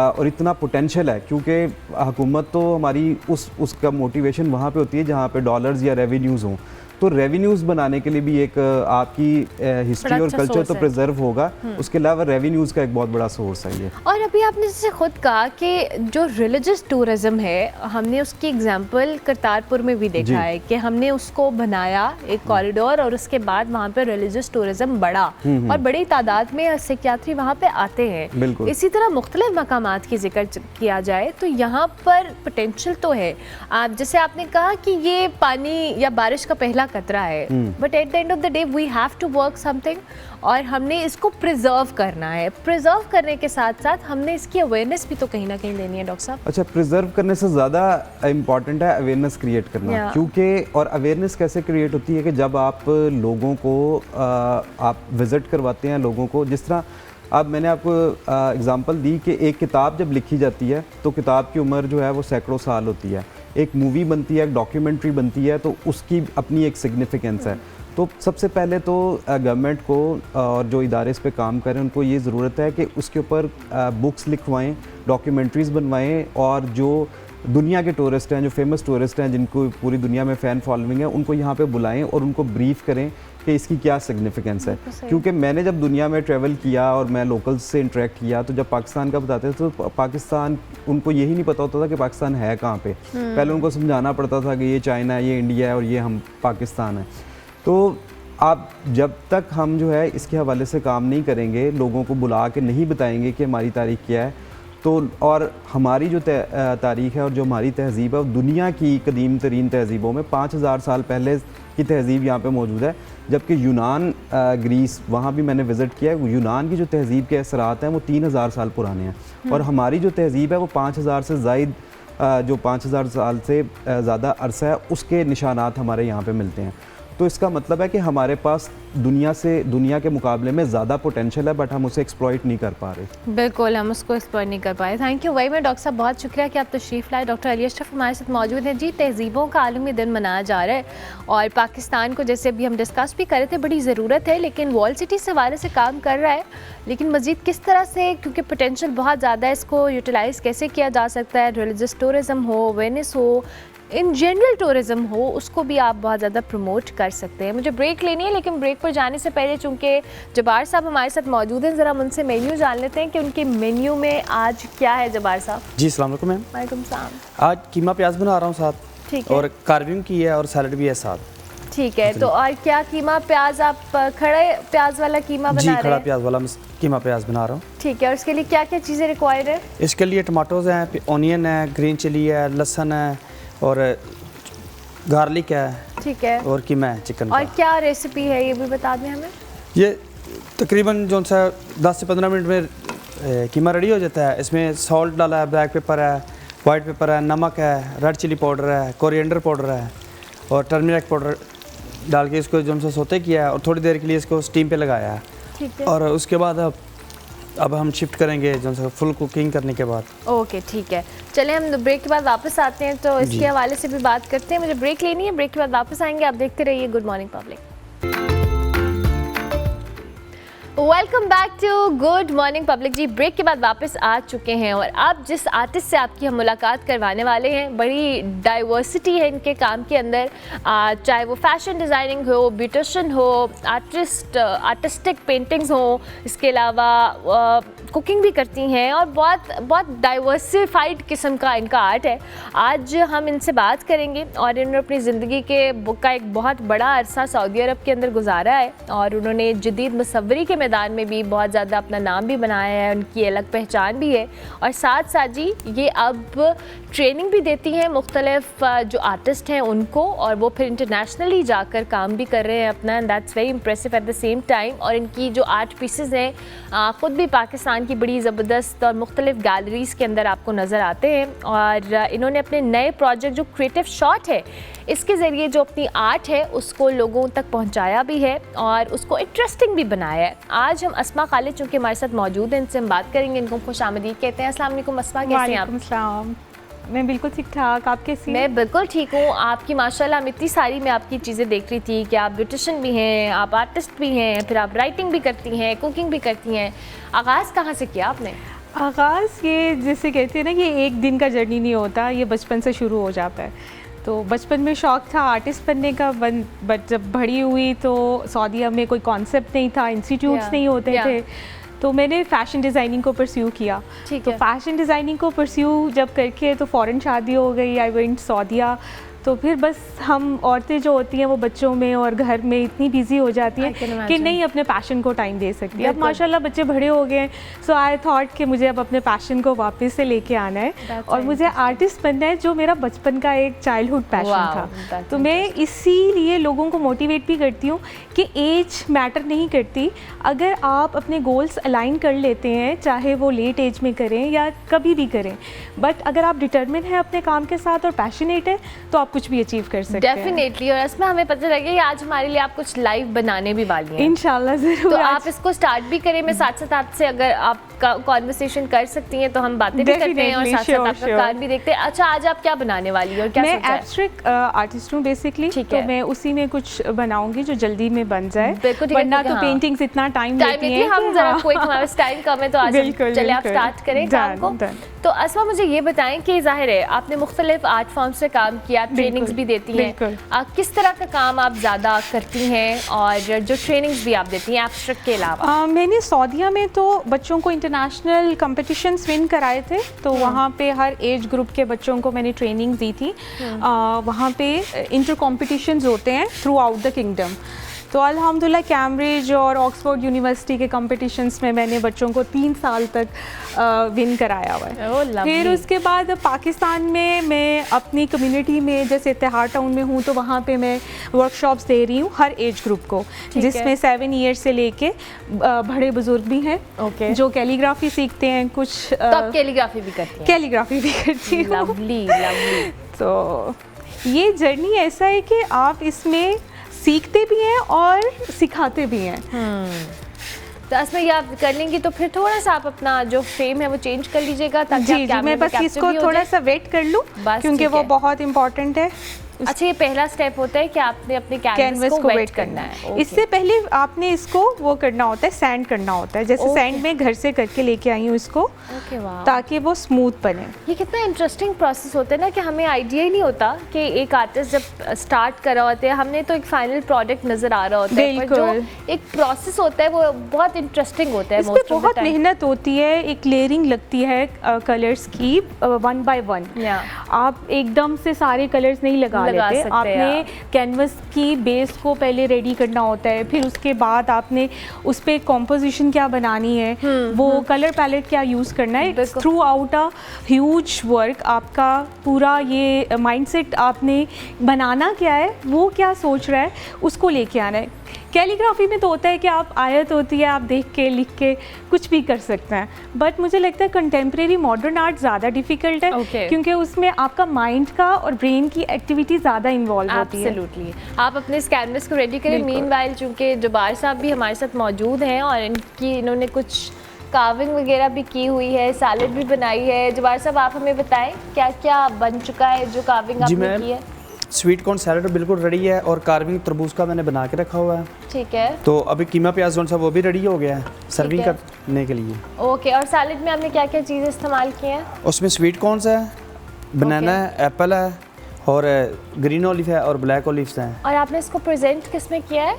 और इतना पोटेंशियल है, क्योंकि हुकूमत तो हमारी उसका मोटिवेशन वहाँ पे होती है जहाँ पे डॉलर्स या रेवेन्यूज़ हों। तो रेवेन्यूज़ बनाने के लिए भी एक आपकी हिस्ट्री और कल्चर तो प्रिजर्व होगा, उसके अलावा रेवेन्यूज़ का एक बहुत बड़ा सोर्स है ये। और अभी आपने जैसे खुद कहा कि जो रिलीजियस टूरिज़्म है, हमने उसकी एग्जांपल करतारपुर में भी देखा है कि हमने उसको बनाया एक कॉरिडोर और उसके बाद वहाँ पे रिलीजियस टूरिज़्म बढ़ा और बड़ी तादाद में सिख वहाँ पे आते हैं। इसी तरह मुख्तलिफ मकामात की जिक्र किया जाए तो यहाँ पर पोटेंशियल तो है। जैसे आपने कहा कि ये पानी या बारिश का पहला खतरा है, but at the end of the day we have to work something और हमने इसको प्रिजर्व करना है। प्रिजर्व करने के साथ साथ हमने इसकी अवेयरनेस भी तो कहीं ना कहीं देनी है डॉक्टर साहब। अच्छा, प्रिजर्व करने से ज़्यादा इम्पॉर्टेंट है अवेयरनेस क्रिएट करना, क्योंकि और अवेयरनेस कैसे क्रिएट होती है कि जब आप लोगों को आप विज़िट करवाते हैं लोगों को। जिस तरह अब मैंने आपको एग्जांपल दी कि एक किताब जब लिखी जाती है तो किताब की उम्र जो है वो सैकड़ों साल होती है। एक मूवी बनती है, एक डॉक्यूमेंट्री बनती है तो उसकी अपनी एक सिग्निफिकेंस है। तो सबसे पहले तो गवर्नमेंट को और जो इदारे इस पे काम करें उनको ये ज़रूरत है कि उसके ऊपर बुक्स लिखवाएं, डॉक्यूमेंट्रीज़ बनवाएं और जो दुनिया के टूरिस्ट हैं, जो फेमस टूरिस्ट हैं जिनको पूरी दुनिया में फ़ैन फॉलोइंग है, उनको यहाँ पे बुलाएं और उनको ब्रीफ करें कि इसकी क्या सिग्निफिकेंस है। क्योंकि मैंने जब दुनिया में ट्रैवल किया और मैं लोकल्स से इंटरेक्ट किया तो जब पाकिस्तान का बताते थे तो पाकिस्तान उनको यही नहीं पता होता था कि पाकिस्तान है कहाँ पे। पहले उनको समझाना पड़ता था कि ये चाइना है, ये इंडिया है और ये हम पाकिस्तान है। तो आप जब तक हम जो है इसके हवाले से काम नहीं करेंगे, लोगों को बुला के नहीं बताएंगे कि हमारी तारीख क्या है, तो और हमारी जो तारीख़ है और जो हमारी तहज़ीब है दुनिया की कदीम तरीन तहज़ीबों में 5000 साल पहले की तहज़ीब यहाँ पे मौजूद है। जबकि यूनान, ग्रीस, वहाँ भी मैंने विज़िट किया है। यूनान की जो तहज़ीब के असरात हैं वो 3000 साल पुराने हैं और हमारी जो तहज़ीब है वो 5000 से ज़ायद जो 5000 साल से ज़्यादा अरसा है उसके निशानात हमारे यहाँ पे मिलते हैं। तो इसका मतलब है कि हमारे पास दुनिया के मुकाबले में ज़्यादा पोटेंशियल है, बट हम उसे एक्सप्लॉइट नहीं कर पा रहे। बिल्कुल, हम उसको एक्सप्लॉइट नहीं कर पाए। थैंक यू वही में डॉक्टर साहब, बहुत शुक्रिया कि आप तशरीफ़ लाए। डॉक्टर अली अशरफ हमारे साथ मौजूद हैं। जी, तहज़ीबों का आलमी दिन मनाया जा रहा है और पाकिस्तान को जैसे अभी हम डिस्कस भी कर रहे थे बड़ी ज़रूरत है, लेकिन वॉल सिटी से हवाले से काम कर रहा है, लेकिन मज़ीद किस तरह से, क्योंकि पोटेंशियल बहुत ज़्यादा है, इसको यूटिलाइज़ कैसे किया जा सकता है, रिलीजियस टूरिज़म हो, अवेयरनेस हो, इन जनरल टूरिज़म हो, उसको भी आप बहुत ज़्यादा प्रमोट कर सकते हैं। मुझे ब्रेक लेनी है, लेकिन ब्रेक पर जाने से पहले चूँकि जब्बार साहब हमारे साथ मौजूद हैं, ज़रा उनसे मेन्यू जान लेते हैं कि उनके मेन्यू में आज क्या है। जब्बार साहब जी, अस्सलाम वालेकुम मैम। वालेकुम सलाम। आज कीमा प्याज बना रहा हूँ साथ, ठीक है, और कार्विंग की है और सैलड भी है साथ। ठीक है, तो और क्या कीमा प्याज, आप खड़े प्याज वाला कीमा बना रहे हैं? खड़ा प्याज वाला कीमा प्याज बना रहा हूँ। ठीक है, और उसके लिए क्या क्या चीज़ें रिक्वायर्ड है? इसके लिए टमाटोज़ हैं, ऑनियन है, ग्रीन चिली है, लहसुन है और गार्लिक है, ठीक है, और कीमा है चिकन का। और क्या रेसिपी है ये भी बता दें हमें। ये तकरीबन जो सा 10 से 15 मिनट में कीमा रेडी हो जाता है। इसमें सॉल्ट डाला है, ब्लैक पेपर है, वाइट पेपर है, नमक है, रेड चिली पाउडर है, कोरिएंडर पाउडर है और टर्मरिक पाउडर डाल के इसको जो हमसे सोते किया है और थोड़ी देर के लिए इसको स्टीम पे लगाया है। ठीक है। और उसके बाद अब हम शिफ्ट करेंगे जो से फुल कुकिंग करने के बाद। ओके ठीक है, चले हम ब्रेक के बाद वापस आते हैं तो इसके हवाले से भी बात करते हैं। मुझे ब्रेक लेनी है, ब्रेक के बाद वापस आएंगे। आप देखते रहिए good morning public. Welcome back to good morning public जी। ब्रेक के बाद वापस आ चुके हैं और अब जिस आर्टिस्ट से आपकी हम मुलाकात करवाने वाले हैं, बड़ी डाइवर्सिटी है इनके काम के अंदर, चाहे वो फैशन डिज़ाइनिंग हो, ब्यूटिशियन हो, आर्टिस्टिक पेंटिंग्स हो, इसके अलावा कुकिंग भी करती हैं और बहुत डाइवर्सिफाइड किस्म का इनका आर्ट है। आज हम इनसे बात करेंगे और इन्होंने अपनी ज़िंदगी का एक बहुत बड़ा अरसा सऊदी अरब के अंदर गुजारा है और उन्होंने जदीद मुसव्वरी के मैदान में भी बहुत ज़्यादा अपना नाम भी बनाया है, उनकी अलग पहचान भी है। और साथ साथ जी ये अब ट्रेनिंग भी देती हैं मुख्तलिफ जो आर्टिस्ट हैं उनको, और वो फिर इंटरनेशनली जाकर काम भी कर रहे हैं अपना, and that's very impressive at the same time. और इनकी जो आर्ट पीसेस हैं ख़ुद भी पाकिस्तान की बड़ी ज़बरदस्त और मुख्तलिफ गैलरीज़ के अंदर आपको नज़र आते हैं। और इन्होंने अपने नए प्रोजेक्ट जो क्रिएटिव शॉट है, इसके ज़रिए जो अपनी आर्ट है उसको लोगों तक पहुंचाया भी है और उसको इंटरेस्टिंग भी बनाया है। आज हम अस्मा खालिद चूँकि हमारे साथ मौजूद हैं, इनसे हम बात करेंगे। इनको खुशामदीद कहते हैं। अस्सलाम वालेकुम अस्मा, कैसे हैं आप? वालेकुम। मैं बिल्कुल ठीक ठाक, आप कैसी हैं? मैं बिल्कुल ठीक हूँ। आपकी माशाल्लाह हम इतनी सारी मैं आपकी चीज़ें देख रही थी कि आप ब्यूटिशियन भी हैं, आप आर्टिस्ट भी हैं, फिर आप राइटिंग भी करती हैं, कुकिंग भी करती हैं। आगाज़ कहाँ से किया आपने? आगाज़ ये जैसे कहते हैं ना कि एक दिन का जर्नी नहीं होता, ये बचपन से शुरू हो जाता है। तो बचपन में शौक़ था आर्टिस्ट बनने का, बट जब बड़ी हुई तो सऊदीया में कोई कॉन्सेप्ट नहीं था, इंस्टीट्यूट्स नहीं होते थे, तो मैंने फ़ैशन डिज़ाइनिंग को परस्यू किया। तो फ़ैशन डिज़ाइनिंग को परस्यू जब करके तो फ़ौरन शादी हो गई। I went Saudia. तो फिर बस हम औरतें जो होती हैं वो बच्चों में और घर में इतनी बिजी हो जाती हैं कि नहीं अपने पैशन को टाइम दे सकती। अब माशाल्लाह बच्चे बड़े हो गए, सो आई थॉट कि मुझे अब अपने पैशन को वापस से लेके आना है और मुझे आर्टिस्ट बनना है, जो मेरा बचपन का एक चाइल्डहुड पैशन था। तो मैं इसीलिए लोगों को मोटिवेट भी करती हूँ कि एज मैटर नहीं करती। अगर आप अपने गोल्स अलाइन कर लेते हैं, चाहे वो लेट एज में करें या कभी भी करें, बट अगर आप डिटर्मिन हैं अपने काम के साथ और पैशनेट है तो आप कुछ भी अचीव कर सकते हैं। डेफिनेटली। और इसमें हमें पता लगे कि आज हमारे लिए आप कुछ लाइव बनाने भी वाली हैं। इंशाल्लाह ज़रूर। तो आप इसको स्टार्ट भी करें, मैं साथ साथ आपसे अगर आप कॉन्वर्सेशन कर सकती हैं तो हम बातें भी करते हैं और साथ साथ आपका काम भी देखते हैं। अच्छा, आज आप क्या बनाने वाली हैं और क्या सोचा है? मैं एब्स्ट्रैक्ट आर्टिस्ट हूँ बेसिकली, तो मैं उसी में कुछ बनाऊंगी जो जल्दी में बन जाए, वरना तो पेंटिंग्स इतना टाइम लेती हैं। हम जरा कोई हमारा टाइम कम है तो आज चले आप स्टार्ट करें काम को। तो अस्मा मुझे ये बताएं कि जाहिर है आपने मुख्तलिफ आर्ट फॉर्म से काम किया, ट्रेनिंग्स भी देती हैं, किस तरह का काम आप ज़्यादा करती हैं और जो ट्रेनिंग्स भी आप देती हैं एब्स्ट्रैक्ट के अलावा? मैंने सऊदीया में तो बच्चों को इंटरनेशनल कंपटीशंस विन कराए थे, तो वहाँ पे हर एज ग्रुप के बच्चों को मैंने ट्रेनिंग दी थी। वहाँ पे इंटर कॉम्पिटिशन्स होते हैं थ्रू आउट द किंगडम। तो अल्हम्दुलिल्लाह कैम्ब्रिज और ऑक्सफोर्ड यूनिवर्सिटी के कॉम्पिटिशन्स में मैंने बच्चों को 3 साल तक विन कराया हुआ है। फिर उसके बाद पाकिस्तान में मैं अपनी कम्युनिटी में जैसे इत्तेहाद टाउन में हूँ, तो वहाँ पे मैं वर्कशॉप्स दे रही हूँ हर एज ग्रुप को, जिसमें 7 ईयर्स से लेके बड़े बुजुर्ग भी हैं जो कैलीग्राफी सीखते हैं। कुछ कैलीग्राफी भी करती हैं? कैलीग्राफी भी करती हूँ। Lovely lovely. तो ये जर्नी ऐसा है कि आप इसमें सीखते भी हैं और सिखाते भी हैं। तो इसमें ये आप कर लेंगी तो फिर थोड़ा सा आप अपना जो फ्रेम है वो चेंज कर लीजिएगा ताकि जी मैं बस इसको थोड़ा सा वेट कर लूँ क्योंकि वो बहुत इम्पोर्टेंट है। अच्छा, ये पहला स्टेप होता है कि आपने अपने कैनवस को वेट करना है। इससे पहले आपने इसको वो करना होता है, सैंड करना होता है। जैसे सैंड में घर से करके लेके आई हूँ इसको, ताकि वो स्मूथ बने। ये कितना इंटरेस्टिंग प्रोसेस होता है ना कि हमें आइडिया ही नहीं होता कि एक आर्टिस्ट जब स्टार्ट कर रहा होता है, हमने तो एक फाइनल प्रोडक्ट नजर आ रहा होता है, पर जो एक प्रोसेस होता है वो बहुत इंटरेस्टिंग होता है। इसमें बहुत मेहनत होती है, एक लेयरिंग लगती है कलर्स की 1 by 1। आप एकदम से सारे कलर्स नहीं लगा लेते, आपने कैनवस की बेस को पहले रेडी करना होता है, फिर उसके बाद आपने उस पर कॉम्पोजिशन क्या बनानी है, वो कलर पैलेट क्या यूज़ करना है। Through out a huge work, आपका पूरा ये माइंडसेट आपने बनाना क्या है, वो क्या सोच रहा है, उसको लेके आना है। कैलीग्राफी में तो होता है कि आप आयत होती है, आप देख के लिख के कुछ भी कर सकते हैं, बट मुझे लगता है कंटेम्प्रेरी मॉडर्न आर्ट ज़्यादा डिफिकल्ट है क्योंकि उसमें आपका माइंड का और ब्रेन की एक्टिविटी ज़्यादा इन्वॉल्व होती है। एब्सोल्युटली। आप अपने इस कैनवस को रेडी करें, मीनवाइल चूँकि जबार साहब भी हमारे साथ मौजूद हैं और इन्होंने कुछ कार्विंग वगैरह भी की हुई है, सैलेड भी बनाई है। जबार साहब आप हमें बताएं क्या क्या बन चुका है जो कार्विंग आपने की है? स्वीट कॉर्न सैलेड बिल्कुल रेडी है और कार्विंग तरबूज का मैंने बना के रखा हुआ है। ठीक है। तो अभी कीमा प्याज जोन सा वो भी रेडी हो गया है सर्विंग करने के लिए। ओके, और सैलेड में आपने क्या क्या चीज़ें इस्तेमाल की हैं? उसमें स्वीट कॉर्न्स है, बनाना है, एप्पल है और ग्रीन ऑलिव है और ब्लैक ऑलिव्स हैं। और आपने इसको प्रेजेंट किस में किया है?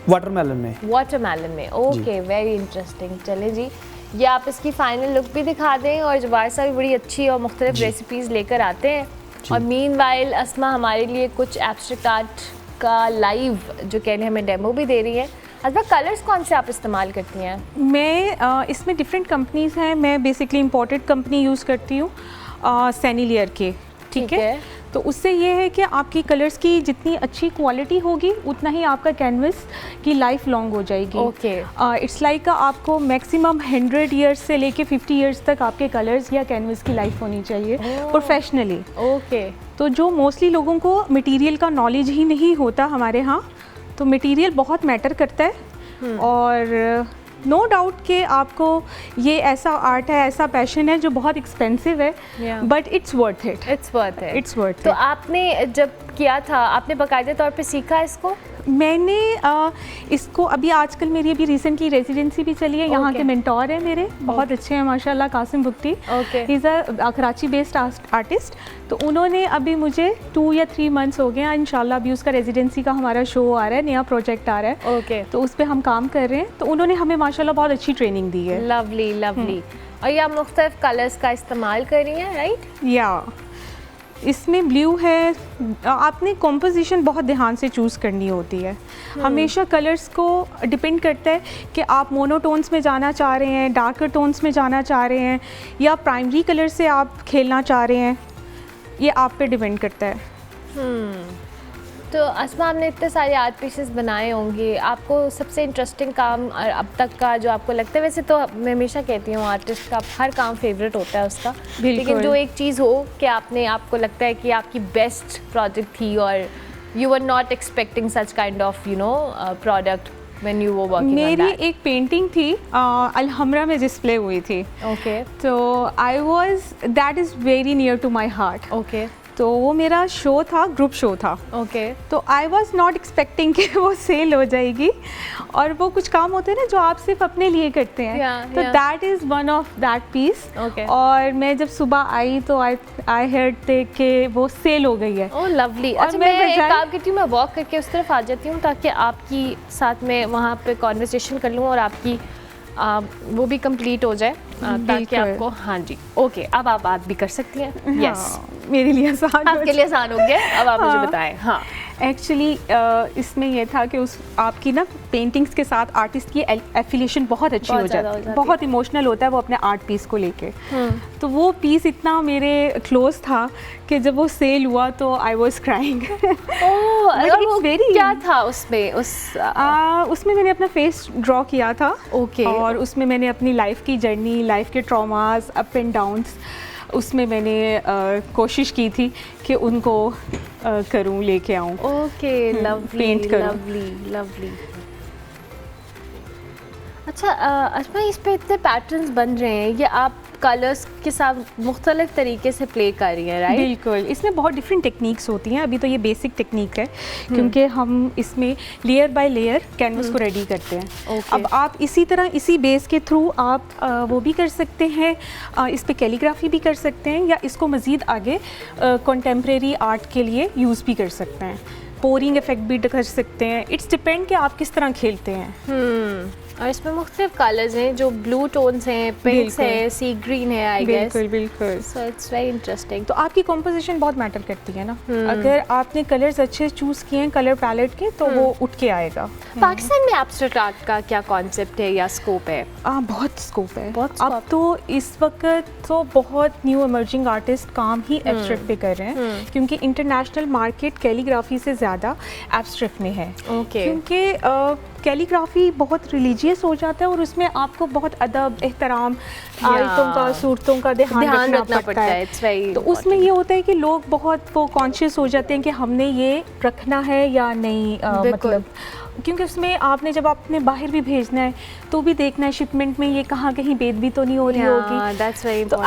वाटरमेलन में। वाटरमेलन में, ओके, वेरी इंटरेस्टिंग। चले जी, ये आप इसकी फाइनल लुक भी दिखा दें और जबार साहब भी बड़ी अच्छी और मुख्तलिफ रेसिपीज़ लेकर आते हैं और मीनवाइल अस्मा हमारे लिए कुछ एब्स्ट्रैक्ट आर्ट का लाइव जो कह रहे हमें डेमो भी दे रही है। अस्मा, कलर्स कौन से आप इस्तेमाल करती हैं? मैं इसमें डिफरेंट कंपनीज़ हैं, मैं बेसिकली इंपोर्टेड कंपनी यूज़ करती हूँ, सैनिलियर के। ठीक है। तो उससे ये है कि आपकी कलर्स की जितनी अच्छी क्वालिटी होगी उतना ही आपका कैनवस की लाइफ लॉन्ग हो जाएगी। ओके। इट्स लाइक आपको मैक्सिमम 100 ईयर्स से लेके 50 ईयर्स तक आपके कलर्स या कैनवस की लाइफ होनी चाहिए प्रोफेशनली। ओके। तो जो मोस्टली लोगों को मटेरियल का नॉलेज ही नहीं होता हमारे यहाँ, तो मटेरियल बहुत मैटर करता है और नो डाउट कि आपको ये ऐसा आर्ट है, ऐसा पैशन है जो बहुत एक्सपेंसिव है, but it's worth it. It's worth it. It's worth it. तो आपने जब किया था, आपने बाकायदा तौर पे सीखा इसको? मैंने इसको अभी मेरी अभी रिसेंटली रेजिडेंसी भी चली है। यहाँ के मेंटोर हैं मेरे, बहुत अच्छे हैं माशाल्लाह, Qasim Bhukti. He is a Karachi based artist. तो उन्होंने अभी मुझे 2 या 3 मंथ्स हो गए हैं, इंशाल्लाह अभी उसका रेजिडेंसी का हमारा शो आ रहा है, नया प्रोजेक्ट आ रहा है। तो उस पर हम काम कर रहे हैं। तो उन्होंने हमें माशाल्लाह बहुत अच्छी ट्रेनिंग दी है। Lovely lovely. और ये आप मुख्तलिफ कलर्स का इस्तेमाल कर रही हैं, राइट? या इसमें ब्लू है, आपने कॉम्पोजिशन बहुत ध्यान से चूज़ करनी होती है। हमेशा कलर्स को डिपेंड करता है कि आप मोनोटोन्स में जाना चाह रहे हैं, डार्कर टोन्स में जाना चाह रहे हैं या प्राइमरी कलर से आप खेलना चाह रहे हैं, ये आप पे डिपेंड करता है। तो अस्मा, आपने इतने सारे आर्ट पीसेस बनाए होंगे, आपको सबसे इंटरेस्टिंग काम अब तक का जो आपको लगता है, वैसे तो मैं हमेशा कहती हूँ आर्टिस्ट का हर काम फेवरेट होता है उसका, लेकिन जो एक चीज़ हो कि आपको लगता है कि आपकी बेस्ट प्रोजेक्ट थी और you were not expecting such kind of product when you were working on that? मेरी एक पेंटिंग थी, अलहमरा में डिस्प्ले हुई थी। ओके। तो that is very near to my heart. Okay. तो वो मेरा शो था, ग्रुप शो था। ओके। तो आई वॉज नॉट एक्सपेक्टिंग कि वो सेल हो जाएगी, और वो कुछ काम होते हैं ना जो आप सिर्फ अपने लिए करते हैं। तो that is one of that piece. और मैं जब सुबह आई तो आई हर्ड थे कि वो सेल हो गई है। ओह लवली। अच्छा, मैं एक काम करती हूँ, मैं वॉक करके उस तरफ आ जाती हूँ ताकि आपकी साथ में वहाँ पे कॉन्वर्सेशन कर लूँ और आपकी वो भी कंप्लीट हो जाए ताकि आपको। हाँ जी, ओके, अब आप बात भी कर सकती हैं। यस, मेरे लिए आसान, आपके लिए आसान हो गया। अब आप मुझे बताएं। हाँ, एक्चुअली इसमें यह था कि आपकी ना पेंटिंग्स के साथ आर्टिस्ट की एफिलिएशन बहुत अच्छी हो जाती है, बहुत इमोशनल होता है वो अपने आर्ट पीस को लेके। तो वो पीस इतना मेरे क्लोज था कि जब वो सेल हुआ तो आई वॉज क्राइंग। क्या था उसमें? उसमें मैंने अपना फेस ड्रॉ किया था। ओके। और उसमें मैंने अपनी लाइफ की जर्नी, लाइफ के ट्रॉमास, अप एंड डाउन्स, उसमें मैंने कोशिश की थी कि उनको करूं, लेके आऊं। ओके, लवली, पेंट करूं। Lovely lovely. अच्छा अस्मा, इस पे इतने पैटर्न्स बन रहे हैं, ये आप कलर्स के साथ मुख्तलिफ तरीके से प्ले कर रही हैं, राइट? बिल्कुल, इसमें बहुत डिफरेंट टेक्निक्स होती हैं। अभी तो ये बेसिक टेक्निक है क्योंकि हम इसमें लेयर बाय लेयर कैनवस को रेडी करते हैं। अब आप इसी तरह इसी बेस के थ्रू आप वो भी कर सकते हैं, इस पे कैलीग्राफी भी कर सकते हैं, या इसको मज़ीद आगे कंटेम्प्रेरी आर्ट के लिए यूज़ भी कर सकते हैं, पोरिंग इफेक्ट भी कर सकते हैं। इट्स डिपेंड कि आप किस तरह खेलते हैं। और इसमें मुख्तलिफ कलर्स हैं, जो ब्लू टोन्स हैं, पिंक्स हैं, सी ग्रीन है, आई गेस। बिल्कुल बिल्कुल। So it's very interesting. तो आपकी कॉम्पोजिशन बहुत मैटर करती है ना, अगर आपने कलर्स अच्छे चूज़ किए हैं कलर पैलेट के तो वो उठ के आएगा। पाकिस्तान में एब्स्ट्रैक्ट आर्ट का क्या कॉन्सेप्ट है या स्कोप है? बहुत स्कोप है, बहुत अब तो इस वक्त तो बहुत न्यू इमर्जिंग आर्टिस्ट काम ही एब्स्ट्रैक्ट पे कर रहे हैं, क्योंकि इंटरनेशनल मार्केट कैलीग्राफी से ज़्यादा एब्स्ट्रैक्ट में है। क्योंकि कैलीग्राफी बहुत रिलीजियस हो जाता है और उसमें आपको बहुत अदब, एहतराम, आयतों का, सूरतों का ध्यान रखना पड़ता है। तो उसमें ये होता है कि लोग बहुत वो कॉन्शियस हो जाते हैं कि हमने ये रखना है या नहीं, मतलब क्योंकि उसमें आपने जब आपने बाहर भी भेजना है तो भी देखना है शिपमेंट में ये कहाँ कहीं बेदबी तो नहीं हो रही होगी। तो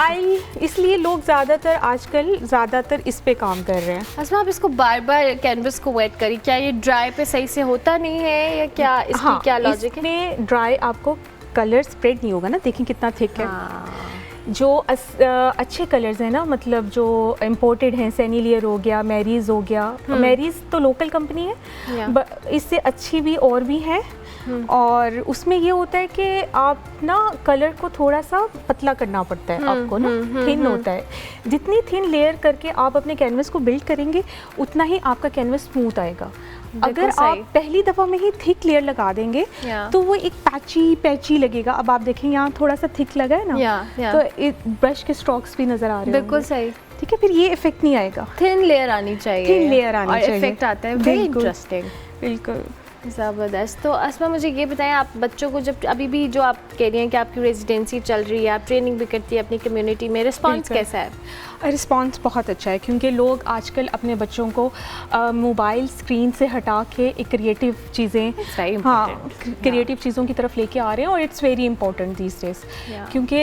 इसलिए लोग ज़्यादातर इस पे काम कर रहे हैं। असमा, आप इसको बार बार कैनवस को वेट करी, क्या ये ड्राई पे सही से होता नहीं है या क्या इसकी क्या लॉजिक है? इसमें ड्राई आपको कलर स्प्रेड नहीं होगा ना, देखिए कितना थिक है। जो अच्छे कलर्स हैं ना, मतलब जो इम्पोर्टेड हैं, सेनीलियर हो गया, मैरीज हो गया, मैरीज तो लोकल कंपनी है, इससे अच्छी भी और भी है। और उसमें ये होता है कि आप ना कलर को थोड़ा सा पतला करना पड़ता है आपको ना, थिन होता है। जितनी थिन लेयर करके आप अपने कैनवस को बिल्ड करेंगे उतना ही आपका कैनवस स्मूथ आएगा। अगर आप पहली दफ़ा में ही थिक लेयर लगा देंगे तो वो एक पैची लगेगा। अब आप देखें यहाँ थोड़ा सा थिक लगा है ना, तो ब्रश के स्ट्रोक्स भी नज़र आ रहे हैं। बिल्कुल सही, ठीक है, फिर ये इफेक्ट नहीं आएगा। थिन लेयर आनी चाहिए, थिन लेयर आनी चाहिए, इफेक्ट आता है। वेरी इंटरेस्टिंग, बिल्कुल ज़बरदस्त। तो अस्मा, मुझे ये बताएं, आप बच्चों को जब अभी भी जो आप कह रही हैं कि आपकी रेजिडेंसी चल रही है, आप ट्रेनिंग भी करती है अपनी कम्युनिटी में, रिस्पांस कैसा है? रिस्पांस बहुत अच्छा है, क्योंकि लोग आजकल अपने बच्चों को मोबाइल स्क्रीन से हटा के एक क्रिएटिव चीज़ें, क्रिएटिव चीज़ों की तरफ लेके आ रहे हैं, और it's very important these days. क्योंकि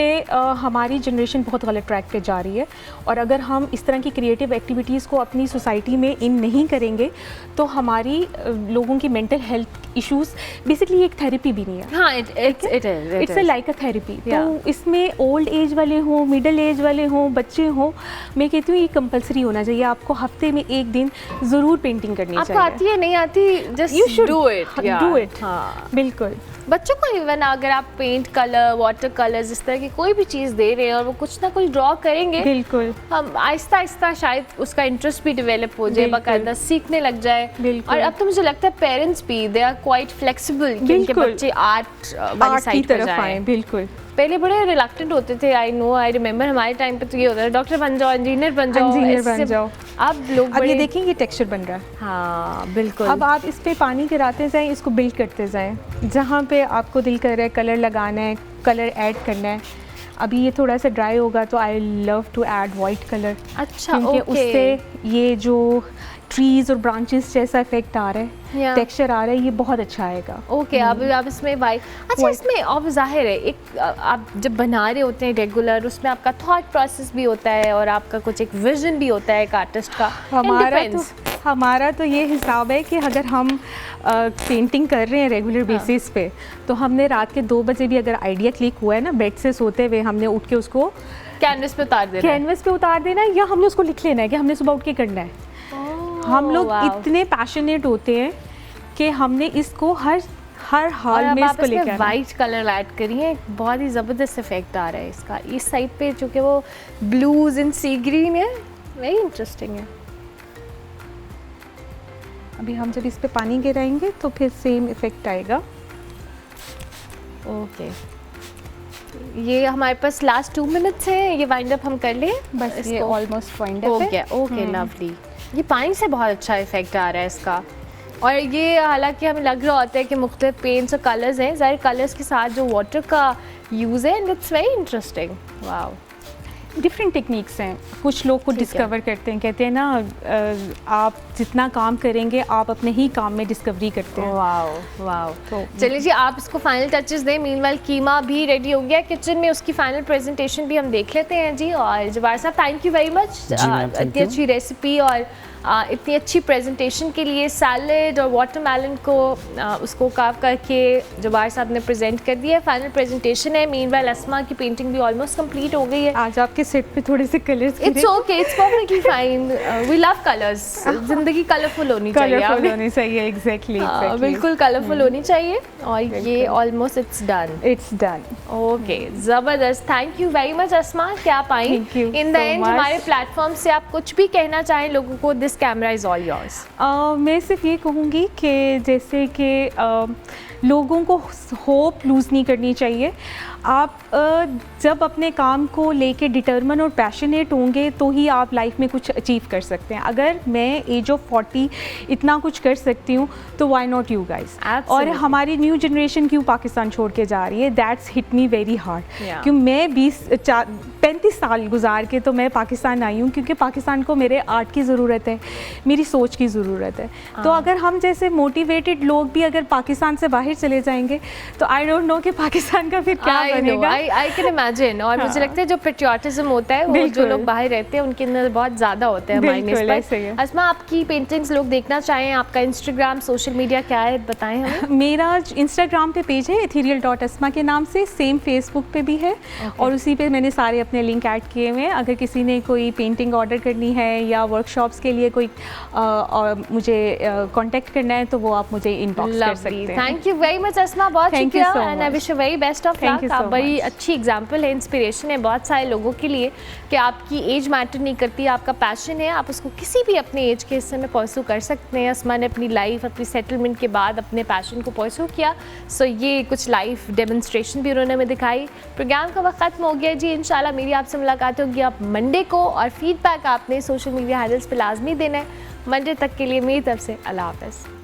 हमारी जनरेशन बहुत गलत ट्रैक पे जा रही है, और अगर हम इस तरह की क्रिएटिव एक्टिविटीज़ को अपनी सोसाइटी में इन नहीं करेंगे तो हमारी लोगों की मेंटल हेल्थ इश्यूज़, बेसिकली एक थेरेपी भी नहीं है। हाँ, इट्स लाइक अ थेरेपी। तो इसमें ओल्ड एज वाले हों, मिडिल एज वाले हों, बच्चे हों, मैं कहती हूँ ये कंपलसरी होना चाहिए। आपको हफ्ते में एक दिन ज़रूर पेंटिंग करनी चाहिए। आपको आती है नहीं आती, जस्ट डू इट। हाँ बिल्कुल। बच्चों को इवन अगर आप पेंट कलर, वाटर कलर्स, इस तरह की कोई भी चीज़ दे रहे हैं और वो कुछ ना कुछ ड्रॉ करेंगे, बिल्कुल हम आहिस्ता आहिस्ता शायद उसका इंटरेस्ट भी डेवलप हो जाए, बाकायदा सीखने लग जाए। और अब तो मुझे लगता है पेरेंट्स भी दे आर क्वाइट फ्लेक्सिबल कि उनके बच्चे आर्ट वाली साइड पर जाएं। बिल्कुल, पहले बड़े रिलक्टेंट होते थे। आई रिमेंबर हमारे टाइम पे तो ये होता था, डॉक्टर बन जाओ, इंजीनियर बन जाओ। अब लोग ये देखें ये टेक्सचर बन रहा है। हाँ बिल्कुल। अब आप इस पे पानी गिराते जाएं, इसको बिल्ड करते जाएं, जहाँ पे आपको दिल कर रहा है कलर लगाना है, कलर ऐड करना है। अभी ये थोड़ा सा ड्राई होगा तो I love to add white colour. अच्छा, क्योंकि उससे ये जो ट्रीज और ब्रांचेस जैसा इफेक्ट आ रहा है, टेक्सचर आ रहा है, ये बहुत अच्छा आएगा। ओके, अब आप इसमें वाइट, अच्छा इसमें अब जाहिर है एक आप जब बना रहे होते हैं रेगुलर, उसमें आपका थॉट प्रोसेस भी होता है और आपका कुछ एक विजन भी होता है एक आर्टिस्ट का। हमारा तो ये हिसाब है कि अगर हम पेंटिंग कर रहे हैं रेगुलर बेसिस पे, तो हमने रात के 2 बजे भी अगर आइडिया क्लिक हुआ है ना, बेड से सोते हुए हमने उठ के उसको कैनवस पे उतार देना है, या हमने उसको लिख लेना है कि हमने सुबह उठ के करना है। हम लोग इतने पैशनेट होते हैं कि हमने इसको हर हाल में इसको लेकर आना। वाइट कलर ऐड करिए, बहुत ही ज़बरदस्त इफेक्ट आ रहा है इसका। इस साइड पे चूँकि वो ब्लूज इन सी ग्रीन है, वेरी इंटरेस्टिंग है। अभी हम जब इस पे पानी गिराएंगे तो फिर सेम इफेक्ट आएगा। ओके, ये हमारे पास लास्ट 2 मिनट्स हैं, ये वाइंड अप हम कर लें बस, ये ऑलमोस्ट वाइंड अप हो गया। Okay, lovely. ये पानी से बहुत अच्छा इफेक्ट आ रहा है इसका, और ये हालांकि हमें लग रहा होता है कि मुख्तलिफ पेंट्स और कलर्स हैं, ज़ाहिर कलर्स के साथ जो वाटर का यूज़ है, and it's very interesting. Wow, different techniques हैं। कुछ लोग को डिस्कवर करते हैं, कहते हैं ना आप जितना काम करेंगे आप अपने ही काम में डिस्कवरी करते हैं। वाओ। तो चलिए जी, आप इसको फाइनल टचेस दें। मीनवाइल कीमा भी रेडी हो गया किचन में, उसकी फाइनल प्रेजेंटेशन भी हम देख लेते हैं जी। और जवार साहब, थैंक यू वेरी मच, इतनी अच्छी रेसिपी और इतनी अच्छी प्रेजेंटेशन के लिए। सैलेड और वाटरमेलन को उसको कार्व करके जब्बार साहब ने प्रेजेंट कर दिया है। फाइनल प्रेजेंटेशन है। मीनवाइल अस्मा की पेंटिंग भी ऑलमोस्ट कंप्लीट हो गई है। आज आपके सेट पे थोड़े से colours, it's okay, it's perfectly fine, we love colours. जिंदगी कलरफुल होनी चाहिए, कलरफुल होनी चाहिए। एग्जैक्टली बिल्कुल कलरफुल होनी चाहिए। और ये ऑलमोस्ट इट्स डन। ओके, ज़बरदस्त। थैंक यू वेरी मच अस्मा कि आप आई। इन द एंड हमारे प्लेटफॉर्म से आप कुछ भी कहना चाहें लोगों को, this camera is all yours. मैं सिर्फ ये कहूँगी कि जैसे कि लोगों को होप लूज़ नहीं करनी चाहिए। आप जब अपने काम को लेके डिटर्मिन और पैशनेट होंगे तो ही आप लाइफ में कुछ अचीव कर सकते हैं। अगर मैं एज ऑफ 40 इतना कुछ कर सकती हूँ तो वाई नॉट यू गाइज। और हमारी न्यू जनरेशन क्यों पाकिस्तान छोड़ के जा रही है, that's hit me very hard. क्योंकि मैं 35 साल गुजार के तो मैं पाकिस्तान आई हूँ, क्योंकि पाकिस्तान को मेरे आर्ट की ज़रूरत है, मेरी सोच की ज़रूरत है। तो अगर हम जैसे मोटिवेटेड लोग भी अगर पाकिस्तान से बाहर चले जाएंगे तो आई डोंट नो कि पाकिस्तान का फिर क्या बनेगा। I can imagine. और मुझे लगता है जो पेट्रियाटिज्म होता है वो जो लोग बाहर रहते हैं उनके अंदर बहुत ज़्यादा होता है माइनस पर। अस्मा, आपकी पेंटिंग्स लोग देखना चाहें, आपका इंस्टाग्राम सोशल मीडिया क्या है, बताएं हमें। मेरा इंस्टाग्राम पे पेज है ethereal.asma के नाम से, सेम फेसबुक पे भी है। और उसी पे मैंने सारे अपने लिंक ऐड किए हुए हैं। अगर किसी ने कोई पेंटिंग ऑर्डर करनी है या वर्कशॉप्स के लिए कोई मुझे कांटेक्ट करना है तो वो आप मुझे इनबॉक्स कर सकते हैं। थैंक यू वेरी मच अस्मा, बहुत शुक्रिया and I wish you very best of luck. आप बड़ी अच्छी एग्जांपल है, इंस्पिरेशन है बहुत सारे लोगों के लिए कि आपकी एज मैटर नहीं करती, आपका पैशन है, आप उसको किसी भी अपने एज के हिस्से में परस्यू कर सकते हैं। अस्मा ने अपनी लाइफ, अपनी सेटलमेंट के बाद अपने पैशन को परस्यू किया। सो ये कुछ लाइफ डेमोन्स्ट्रेशन भी उन्होंने हमें दिखाई। प्रोग्राम का वक्त खत्म हो गया जी। इंशाल्लाह मेरी आपसे मुलाकात होगी आप मंडे को, और फीडबैक आपने सोशल मीडिया हैंडल्स पे लाजमी देना है। मंडे तक के लिए मेरी तरफ से अल्लाह हाफ़िज़।